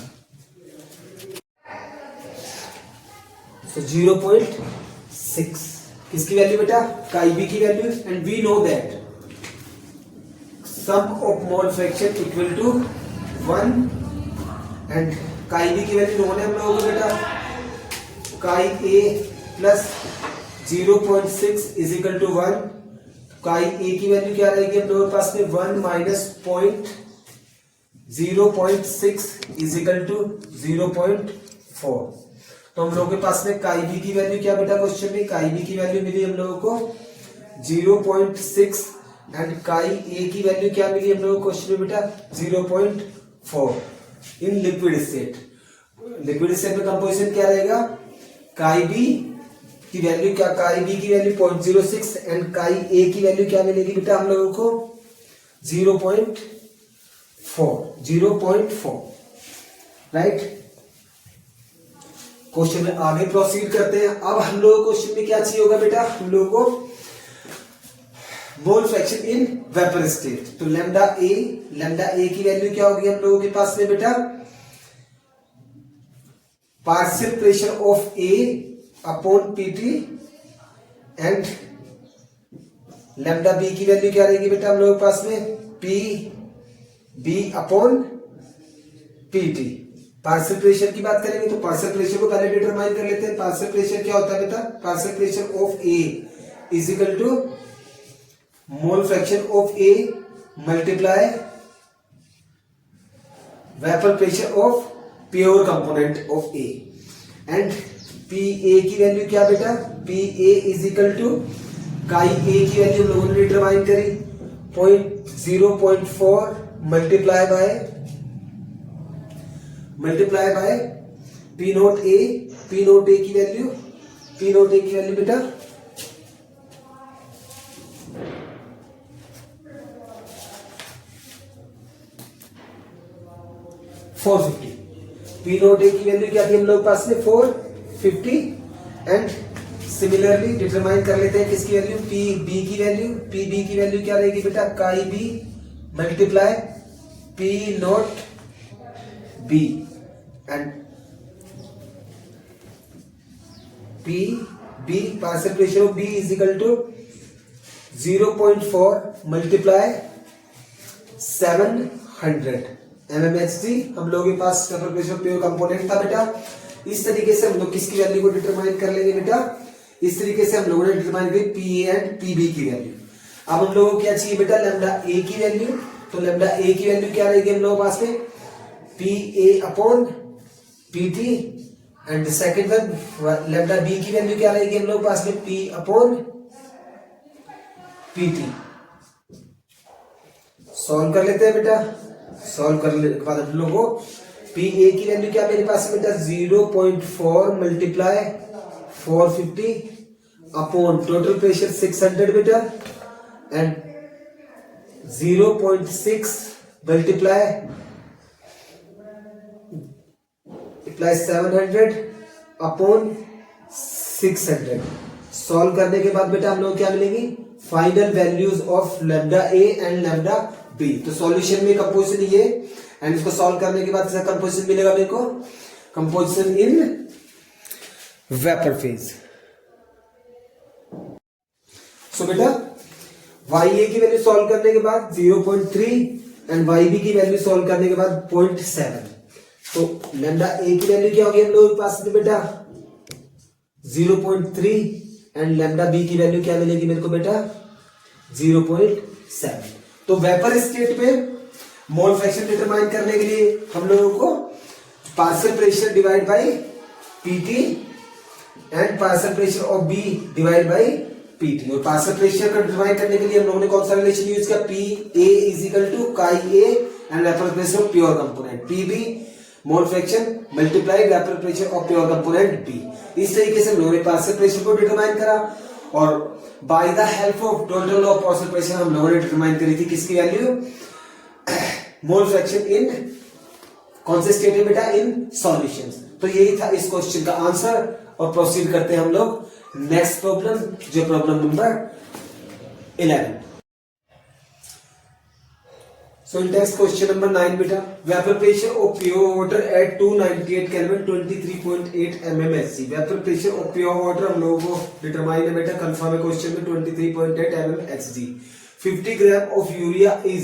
Speaker 1: 0.6, किसकी वैल्यू बेटा, काई बी की value. And we know that sum of mole fraction equal to 1 and chi B की वैल्यू नोन है हम लोगों को बेटा, chi A plus 0.6 is equal to 1, chi A की वैल्यू क्या रहेगी हम लोगों के पास में 1 माइनस 0.6 इज इक्वल टू 0.4। तो हम लोगों के पास में काई बी की वैल्यू क्या बेटा, क्वेश्चन में काई बी की वैल्यू मिली हम लोगों को 0.6 एंड काई ए की वैल्यू क्या मिली हम लोगों को क्वेश्चन में बेटा 0.4 in liquid state. Liquid state में कंपोजिशन क्या रहेगा, काई बी की वैल्यू क्या, काई बी की वैल्यू 0.06 एंड काई ए की वैल्यू क्या मिलेगी बेटा हम लोगों को 0.4, राइट। क्वेश्चन में आगे प्रोसीड करते हैं। अब हम लोगों को क्वेश्चन में क्या चाहिए होगा बेटा, हम लोगों को mole fraction in vapour state. तो लैम्डा ए की वैल्यू क्या होगी हम लोगों के पास में बेटा, partial pressure of A upon PT and lambda B की वैल्यू क्या रहेगी बेटा हम लोगों के पास में, P B upon PT. Partial pressure की बात करेंगे तो पार्शियल प्रेशर को पहले डिटरमाइन कर लेते हैं। पार्शियल प्रेशर क्या होता है बेटा, partial pressure of A is equal to mole fraction of A multiply vapour pressure of pure component of A and P A की वैल्यू क्या बेटा, P A is equal to chi A की value हम लोगों ने determine करी 0.4 multiply by P note ए की value बेटा 450। पी नोट ए की वैल्यू क्या थी हम लोग पास में 450 एंड सिमिलरली डिटरमाइन कर लेते हैं किसकी वैल्यू, पी बी की वैल्यू क्या रहेगी बेटा, chi B multiply P not B and P B partial pressure of B is equal to 0.4 multiply 700 mmHg। हम लोगों के पास वेपर प्रेशर प्योर कंपोनेंट था बेटा। इस तरीके से हम लोग किसकी वैल्यू को डिटरमाइन कर लेंगे बेटा, इस तरीके से हम लोगों ने डिटरमाइन की P A and P B की वैल्यू। अब हम लोगों को क्या चाहिए बेटा, लैम्डा ए की वैल्यू। तो लैम्डा ए की वैल्यू क्या रहेगी हम लोगों के पास में, P A upon P T and second one lambda B की वैल्यू क्या रहेगी हम लोग पास में, P upon P T. Solve कर लेते हैं बेटा। सॉल्व करने के बाद हम लोग को पी ए की वैल्यू क्या मेरे पास बेटा 0.4 मल्टीप्लाई 450 अपॉन टोटल प्रेशर 600 बेटा एंड 0.6 मल्टीप्लाई 700 अपॉन 600। सॉल्व करने के बाद बेटा हम लोग क्या मिलेगी final values of lambda A and lambda B. तो सॉल्यूशन में कंपोजिशन ये एंड इसको सॉल्व करने के बाद कंपोजिशन मिलेगा मेरे को composition in vapour phase. So बेटा वाई ए की वैल्यू सॉल्व करने के बाद 0.3 एंड वाई बी की वैल्यू सॉल्व करने के बाद 0.7। तो लैम्डा ए की वैल्यू क्या होगी हम लोगों के पास में बेटा 0.3 एंड लैम्डा बी की वैल्यू क्या मिलेगी मेरे को बेटा 0.7। तो वेपर स्टेट में मोल फ्रैक्शन डिटरमाइन करने के लिए हम लोगों को partial pressure divide by PT and partial pressure of B divide by PT. और पार्शियल प्रेशर को डिटरमाइन करने के लिए हम लोगों ने कौन सा रिलेशन यूज किया P A is equal to chi A and vapour pressure of pure component P B mole fraction multiply vapour pressure of pure component B. इस तरीके से हम लोगों ने पार्शियल प्रेशर को डिटरमाइन करा और by the help of total law of partial pressure हम लोगों ने डिटरमाइन करी थी किसकी वैल्यू मोल फ्रैक्शन इन कौन से स्टेट में बेटा इन सॉल्यूशंस। तो यही था इस क्वेश्चन का आंसर और प्रोसीड करते हैं हम लोग नेक्स्ट प्रॉब्लम जो problem number 11। So in next question number 9 beta vapor pressure of pure water at 298 Kelvin 23.8 mmHg। vapor pressure of pure water हम लोगों को डिटरमाइन है बेटा कंफर्म है क्वेश्चन में 23.8 mmHg। 50 gram of urea is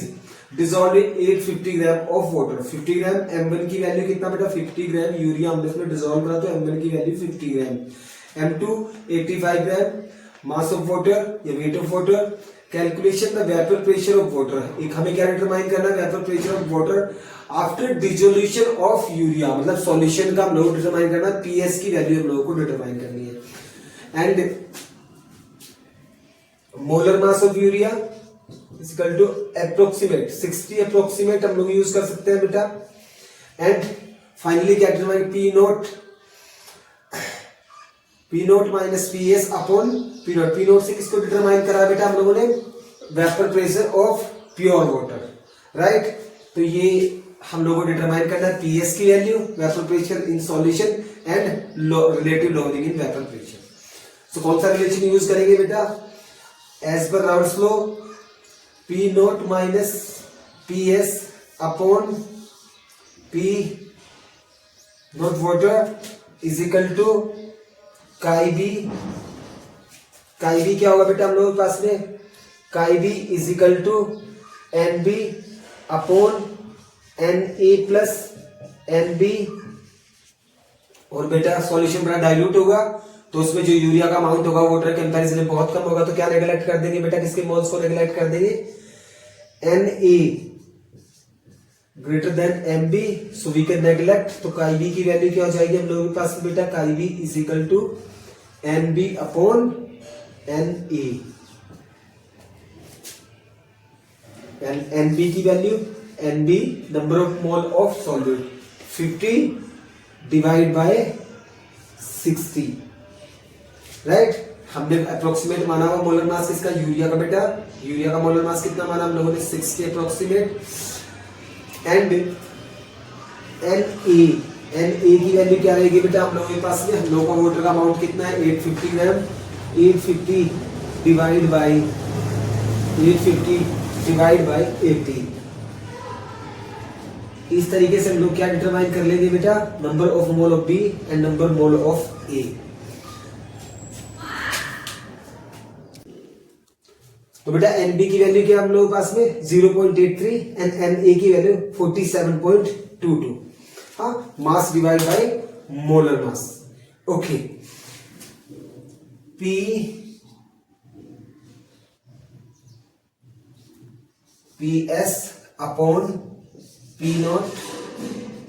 Speaker 1: dissolved in 850 gram of water. 50 gram m1 की value कितना बेटा 50 ग्राम यूरिया हमने इसमें डिसॉल्व करा तो m1 की value 50 gram m2 85 gram mass of water या weight of water. Calculation the vapour pressure of water एक हमें क्या डिटरमाइन करना है vapour pressure of water after dissolution of urea मतलब सॉल्यूशन का हम लोग डिटरमाइन करना है पीएस की वैल्यू हम लोगों को डिटरमाइन करनी है and molar mass of urea is equal to approximate 60 approximate हम लोग यूज कर सकते हैं बेटा एंड फाइनली क्या determine P note minus P S upon P not से किसको डिटरमाइन करा बेटा हम लोगों ने vapour pressure of pure water right. तो ये हम लोगों को डिटरमाइन करना है पीएस की value vapour pressure in solution and relative lowering in vapour pressure. So कौन सा रिलेशन यूज करेंगे बेटा एज पर Raoult's law P note minus P S upon P naught water is equal to chi B क्या होगा बेटा हम लोगों के पास में chi B is equal to N B upon N A plus N B. और बेटा सॉल्यूशन बड़ा डाइल्यूट होगा तो उसमें जो यूरिया का अमाउंट होगा वाटर कंपैरिजन में बहुत कम होगा तो क्या नेगलेक्ट कर देंगे बेटा किसके मोल्स को नेगलेक्ट कर देंगे N A greater than M B so we can neglect. तो काई बी की वैल्यू क्या हो जाएगी हम लोगों के पास में बेटा chi B is equal to N B upon N A and N B की value N B number of mole of solute 50 divide by 60 right. हमने अप्रोक्सीमेट माना हुआ मोलर मास किसका यूरिया का बेटा यूरिया का मोलर मास कितना माना हम लोगों ने 60 अप्रोक्सीमेट एंड एन ए की वैल्यू क्या रहेगी बेटा हम लोगों के पास में हम लोगों का वाटर का अमाउंट कितना है 850 ग्राम 850 डिवाइड बाय 80। इस तरीके से हम लोग क्या डिटरमाइन कर लेंगे बेटा number of mole of B and number mole of A. तो बेटा एन बी की वैल्यू क्या हम लोगों के पास में 0.83 एंड एन ए की वैल्यू 47.22 हाँ mass divide by molar mass okay. P S upon P not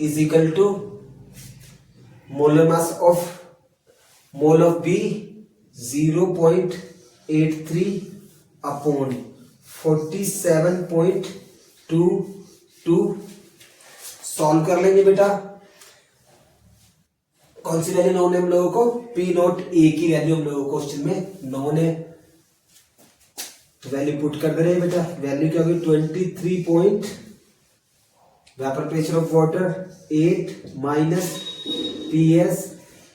Speaker 1: is equal to molar mass of mole of B 0.83 upon 47.22 2 solve कर लेंगे बेटा। कौन सी वैल्यू नोन है हम लोगों को? पी नॉट ए की वैल्यू हम लोगों को क्वेश्चन में नोन है, तो वैल्यू पुट कर दे रहे हैं बेटा। वैल्यू क्या होगी? 23 point vapour pressure of water 8 minus P S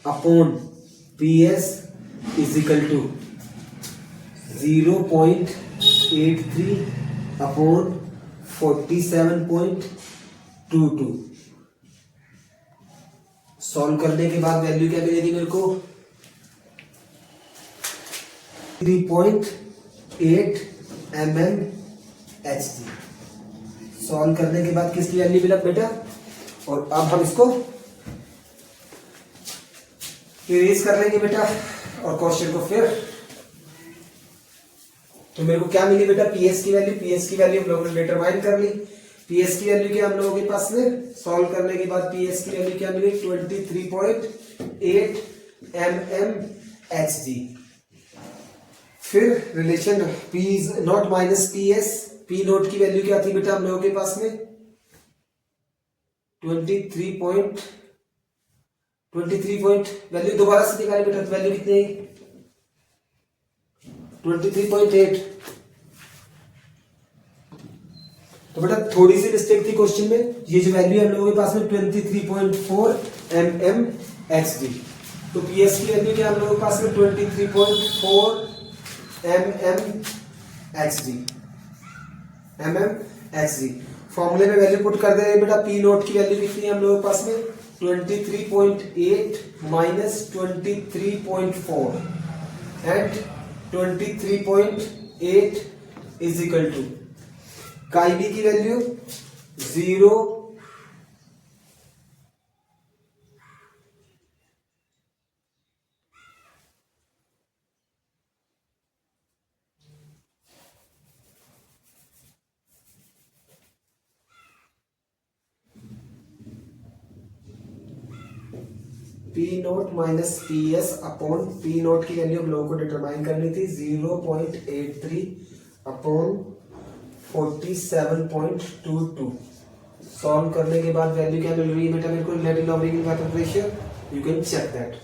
Speaker 1: upon P S is equal to 0.83 upon 47.22। Solve करने के बाद वैल्यू क्या मिलेगी मेरे को? 3.8 mmHg। सॉल्व करने के बाद किसकी वैल्यू मिला बेटा? और अब हम इसको इरेज कर लेंगे बेटा और क्वेश्चन को फिर। तो मेरे को क्या मिली बेटा? पीएस की वैल्यू। पीएस की वैल्यू हम लोगों ने डिटरमाइन कर ली। पीएस की वैल्यू क्या हम लोगों के पास में? सॉल्व करने के बाद पीएस की वैल्यू क्या मिली? 23.8 mmHg। फिर relation P not minus P S. P not की वैल्यू क्या थी बेटा हम लोगों के पास में? 23 पॉइंट वैल्यू दोबारा से निकाले बेटा, तो वैल्यू कितनी? 23.8। तो बेटा थोड़ी सी मिस्टेक थी क्वेश्चन में। ये जो वैल्यू है हम लोगों के पास में 23.4 mmHg। तो पीएस की वैल्यू क्या हम लोगों के पास में? 23.4 mmHg। फॉर्मूले में वैल्यू पुट कर दे बेटा। पी नोट की वैल्यू कितनी है हम लोगों के पास में? 23.8 minus 23.4 and 23.8 is equal to chi B की value 0 P note minus P S upon P not की वैल्यू हम लोगों को डिटरमाइन करनी थी 0.83 अपॉन 47.22। सॉल्व करने के बाद वैल्यू क्या मिल रही है बेटा मेरे को? Relative lowering vapour pressure. You can check that.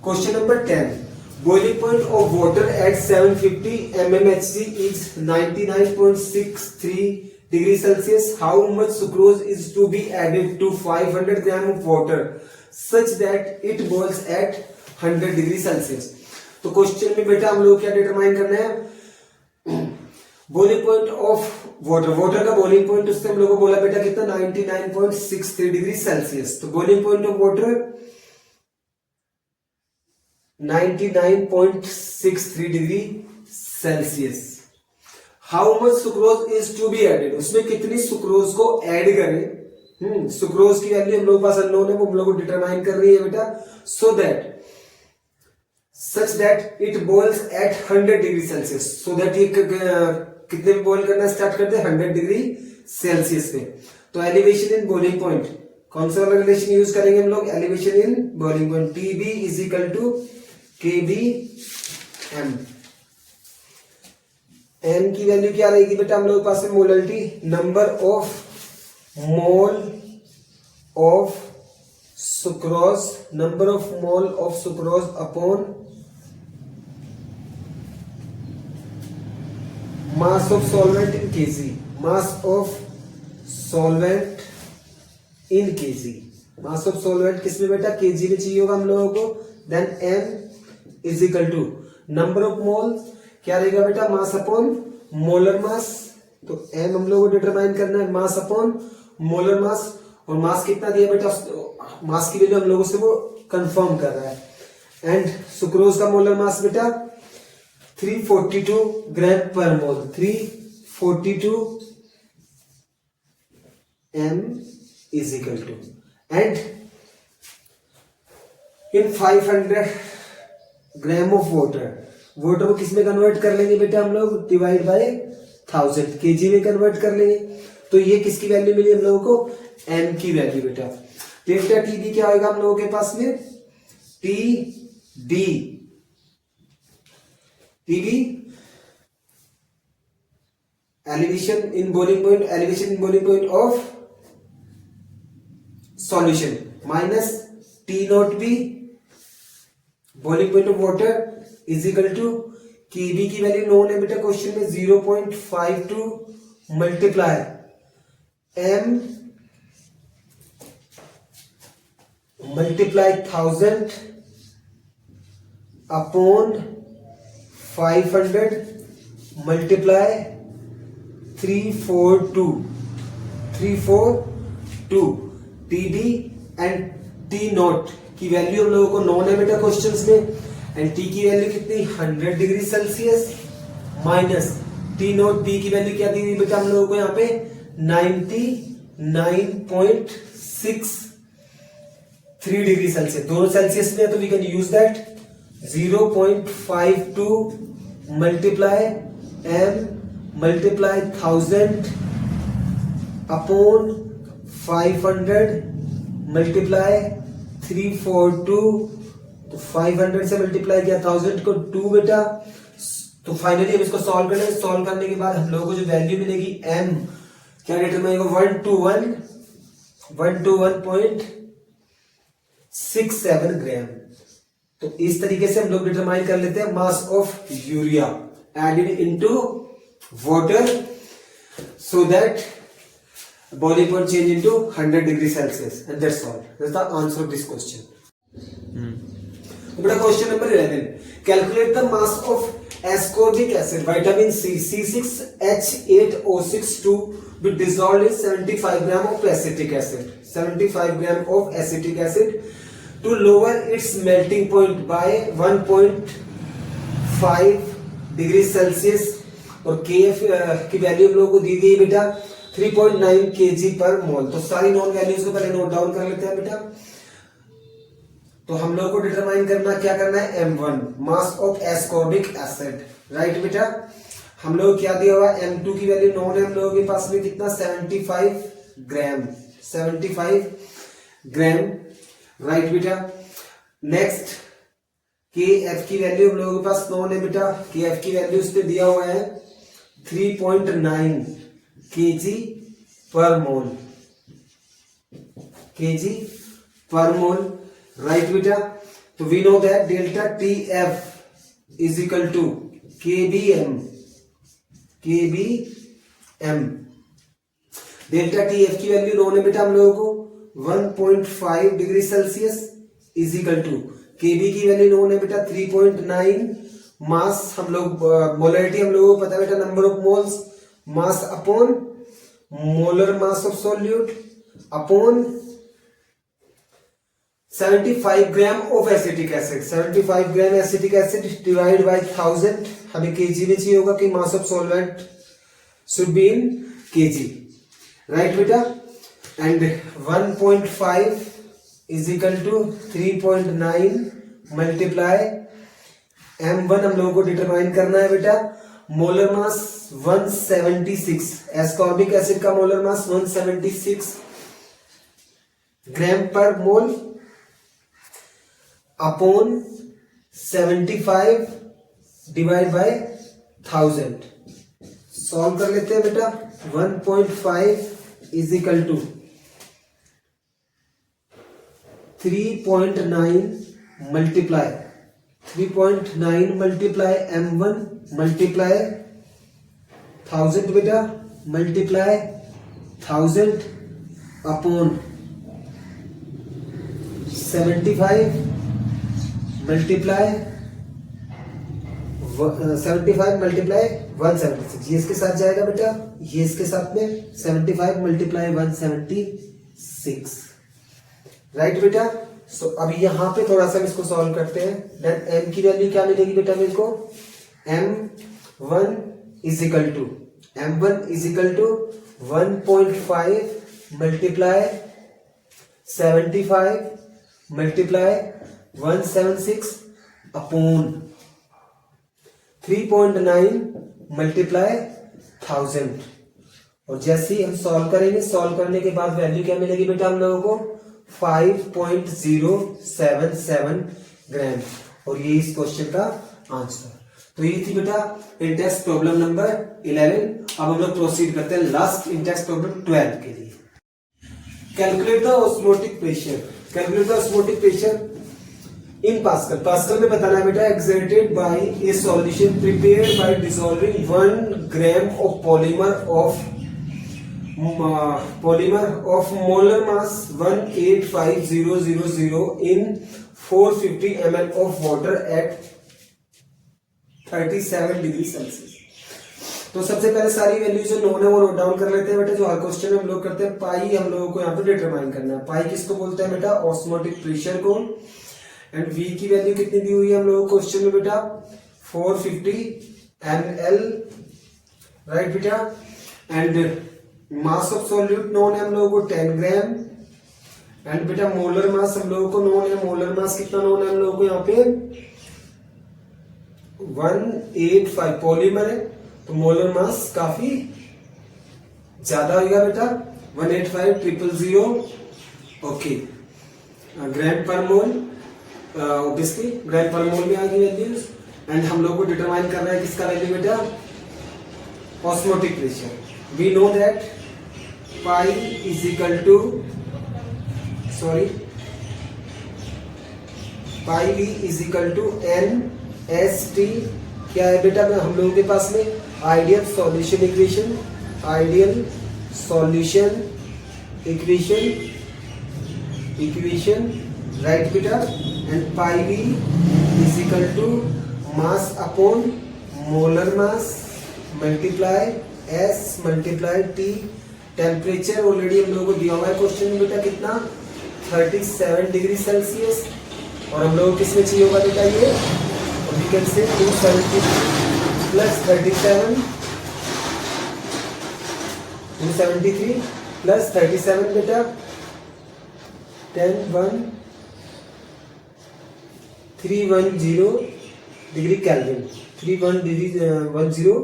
Speaker 1: Question number 10। boiling point of water at 750 mmHg is 99.63 degrees Celsius. How much sucrose is to be added to 500 gram of water such that it boils at 100 degree Celsius? तो question में बेटा हम लोग क्या determine करना है? Boiling point of water. Water का boiling point उससे हम लोग को बोला बेटा कितना? 99.63 डिग्री सेल्सियस। तो boiling point of water 99.63 degree Celsius. How much sucrose is to be added? उसमें कितनी सुक्रोज को ऐड करें? सुक्रोज की वैल्यू हम लोग पास अननोन है, वो हम लोग को डिटरमाइन कर रही है बेटा। So that such that it boils at 100 degree Celsius. So that ये कितने में बॉइल करना स्टार्ट करते हैं? 100 डिग्री सेल्सियस पे। तो एलिवेशन इन बॉइलिंग पॉइंट, कौन सा वाला रिलेशन यूज करेंगे हम लोग? Elevation in boiling point. TB is equal to KB M. M की वैल्यू क्या रहेगी बेटा हम लोग पास में? Molarity, number of mole of sucrose, number of mole of sucrose upon mass of solvent in kg. Mass of solvent in kg. Mass of solvent किसमें बेटा? केजी में चाहिए होगा हम लोगों को। Then M is equal to number of mole, क्या रहेगा बेटा? मास अपॉन मोलर मास। तो एम हम लोगों को डिटरमाइन करना है मास अपॉन मोलर मास। और मास कितना दिया बेटा? मास की वैल्यू हम लोगों से वो कंफर्म कर रहा है। एंड सुक्रोज का मोलर मास बेटा 342 ग्राम per mole. 342 m is equal to and in 500 gram of water, water को किस में कन्वर्ट कर लेंगे बेटा हम लोग? डिवाइड बाय 1000 केजी में कन्वर्ट कर लेंगे। तो ये किसकी वैल्यू मिली हम लोगों को? एम की वैल्यू बेटा। डेल्टा टीबी क्या होगा हम लोगों के पास में? T D TB elevation in boiling point of solution minus T naught B boiling point of water is equal to Kb की वैल्यू नोन है बेटा क्वेश्चन में 0.52 multiply m multiply 1000 upon 500 multiply 342 TD and T not की value हम लोगों को known है बेटा क्वेश्चंस में, एंड T की वैल्यू कितनी 100 degree Celsius minus T not P की वैल्यू क्या दी बेटा हम लोगों को यहाँ पे 99.63 डिग्री सेल्सियस, दोनों सेल्सियस में है तो we can use that 0.52 multiply m multiply 1000 upon 500 multiply 342, तो 500 से मल्टीप्लाई किया 1000 को 2 बेटा, तो फाइनली हम इसको सॉल्व करें। सॉल्व करने के बाद हम लोगों को जो वैल्यू मिलेगी m क्या डिटरमाइन होगा 121.67 ग्राम। तो इस तरीके से हम लोग डिटरमाइन कर लेते हैं mass of urea added into water so that boiling point change into 100 degree Celsius, and that's all. That's the answer of this question. But question number 11. Calculate the mass of ascorbic acid, vitamin C, C6H8O6 be dissolved in 75 gram of acetic acid. 75 gram of acetic acid to lower its melting point by 1.5 degree Celsius. और KF की value हम लोगों को दी गई बेटा 3.9 kg पर मोल। तो सारी नॉन वैल्यूज को पहले नोट डाउन कर लेते हैं बेटा। तो हम लोग को डिटरमाइन करना क्या करना है M1 mass of ascorbic acid, right बेटा। हम लोग क्या दिया हुआ M2 की वैल्यू नोन है हम लोगों के पास में कितना 75 ग्राम राइट बेटा। नेक्स्ट KF की वैल्यू हम लोगों के पास नोन है बेटा, KF की वैल्यू उस पे दिया हुआ है 3.9 kg पर मोल राइट बेटा। तो we know that delta TF is equal to KBM। Delta TF की वैल्यू नोन है बेटा हम लोगों को 1.5 degree Celsius is equal to KB की वैल्यू नोन है बेटा 3.9, मास हम लोग मोलरिटी हम लोगों को पता है बेटा number of moles, mass upon molar mass of solute upon 75 gram of acetic acid. 75 gram acetic acid divide by 1000, हमें केजी में चाहिए होगा कि mass of solvent should be in KG, right बेटा। And 1.5 is equal to 3.9 multiply M1 हम लोगों को determine करना है बेटा। मोलर मास 176, एस्कॉर्बिक एसिड का molar mass 176 gram per mole upon 75 divide by 1000। Solve कर लेते हैं बेटा। 1.5 is equal to 3.9 multiply M1 multiply 1000 बेटा मल्टीप्लाई 1000 अपॉन 75 मल्टीप्लाई 176। ये इसके साथ जाएगा बेटा, ये इसके साथ में 75 मल्टीप्लाई 176, राइट बेटा। सो अब यहां पे थोड़ा सा इसको सॉल्व करते हैं। देन m की वैल्यू क्या मिलेगी बेटा मेरे को M1 is equal to 1.5 multiply 75 multiply 176 upon 3.9 multiply 1000। और जैसे ही हम सॉल्व करेंगे, सॉल्व करने के बाद वैल्यू क्या मिलेगी बेटा हम लोगों को 5.077 ग्राम, और ये इस क्वेश्चन का आंसर। तो ये थी बेटा इंटेक्स प्रॉब्लम नंबर 11। अब हम लोग प्रोसीड करते हैं लास्ट इंटेक्स प्रॉब्लम 12 के लिए। Calculate the osmotic pressure. Calculate the osmotic pressure in pascal. Pascal में बताना है बेटा exerted by A solution prepared by dissolving 1 gram of polymer of molar mass 185000 in 450 ml of water at 37 degree Celsius. तो सबसे पहले सारी value जो known है वो नोट डाउन कर लेते हैं बेटा। जो हर क्वेश्चन में हम लोग करते हैं पाई हम लोगों को यहाँ पे डिटरमाइन करना है। पाई किसको बोलते हैं बेटा? ऑस्मोटिक प्रेशर को। एंड वी की वैल्यू कितनी दी हुई है हम लोगों को क्वेश्चन में बेटा? 450 ml, राइट बेटा। And mass of solute known है हम लोगों को 10 ग्राम। एंड बेटा मोलर मास हम लोगों को नोन है। मोलर मास कितना नोन है हम लोगों को यहाँ पे? 185। पॉलीमर है तो मोलर मास काफी ज्यादा होगा बेटा, 185,000। ओके, ग्राम पर मोल, ऑब्वियसली ग्राम पर मोल में आ गई वैल्यूज। एंड हम लोग को डिटरमाइन करना है किसका वैल्यू बेटा? Osmotic pressure. We know that pi is equal to pi V is equal to N S T. क्या है बेटा हम लोगों के पास में? Ideal solution equation. Ideal solution equation, right बेटा। And pi V is equal to mass upon molar mass multiply S multiply T. Temperature already हम लोगों को दिया हुआ है क्वेश्चन में बेटा कितना? 37 डिग्री सेल्सियस। और हम लोगों को किसमें चाहिए होगा बेटा ये? We can say 270 plus 37, 273 plus 37 बेटा 310 degree kelvin, 310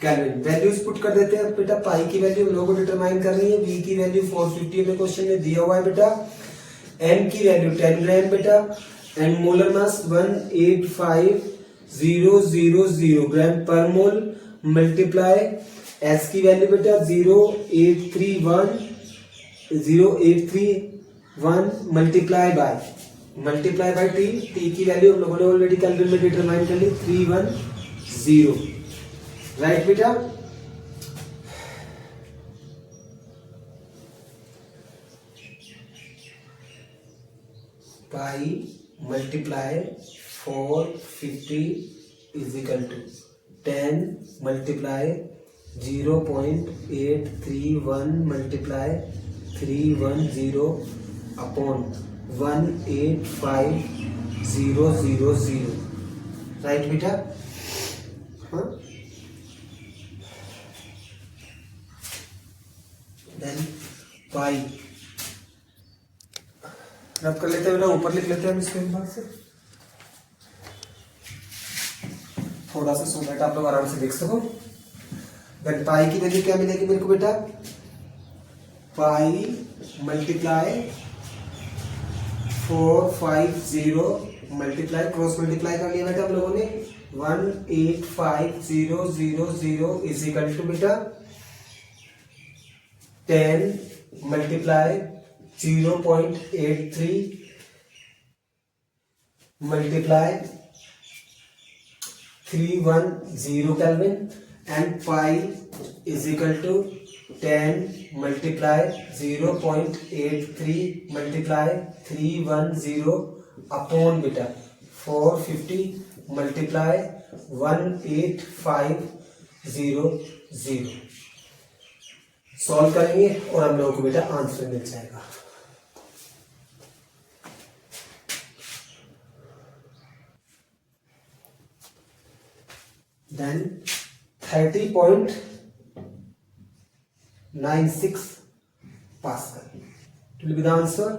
Speaker 1: kelvin. Values put कर देते हैं बेटा। पाई की वैल्यू हम लोगों को डिटरमाइन करनी है। वी की वैल्यू 450 में क्वेश्चन में दिया हुआ है बेटा। एन की वैल्यू 10 ग्राम बेटा। And molar mass 185,000 gram per mole multiply S की वैल्यू बेटा 0831 मल्टीप्लाई बाय टी। टी की वैल्यू हम लोगों ने ऑलरेडी कैलकुलेट में डिटरमाइन कर ली 310, राइट बेटा। Pi multiply 450 is equal to 10 multiply 0.831 multiply 310 upon 185,000, right बेटा। हाँ, देन पाई रब कर लेते हैं बेटा। ऊपर लिख लेते हैं हम इसको एक बार से थोड़ा सा, सो दैट आप लोग आराम से देख सको। देन पाई की वैल्यू क्या मिलेगी मेरे को बेटा? Pi multiply 450 multiply cross multiply कर लिया बेटा हम लोगों ने 185,000 इज इक्वल टू बेटा 10 multiply 0.83 multiply 310 kelvin. And pi is equal to 10 multiply 0.83 multiply 310 upon बेटा 450 मल्टीप्लाई 185,000। सॉल्व करेंगे और हम लोगों को बेटा आंसर मिल जाएगा। Then 30.96 pascal will be the answer।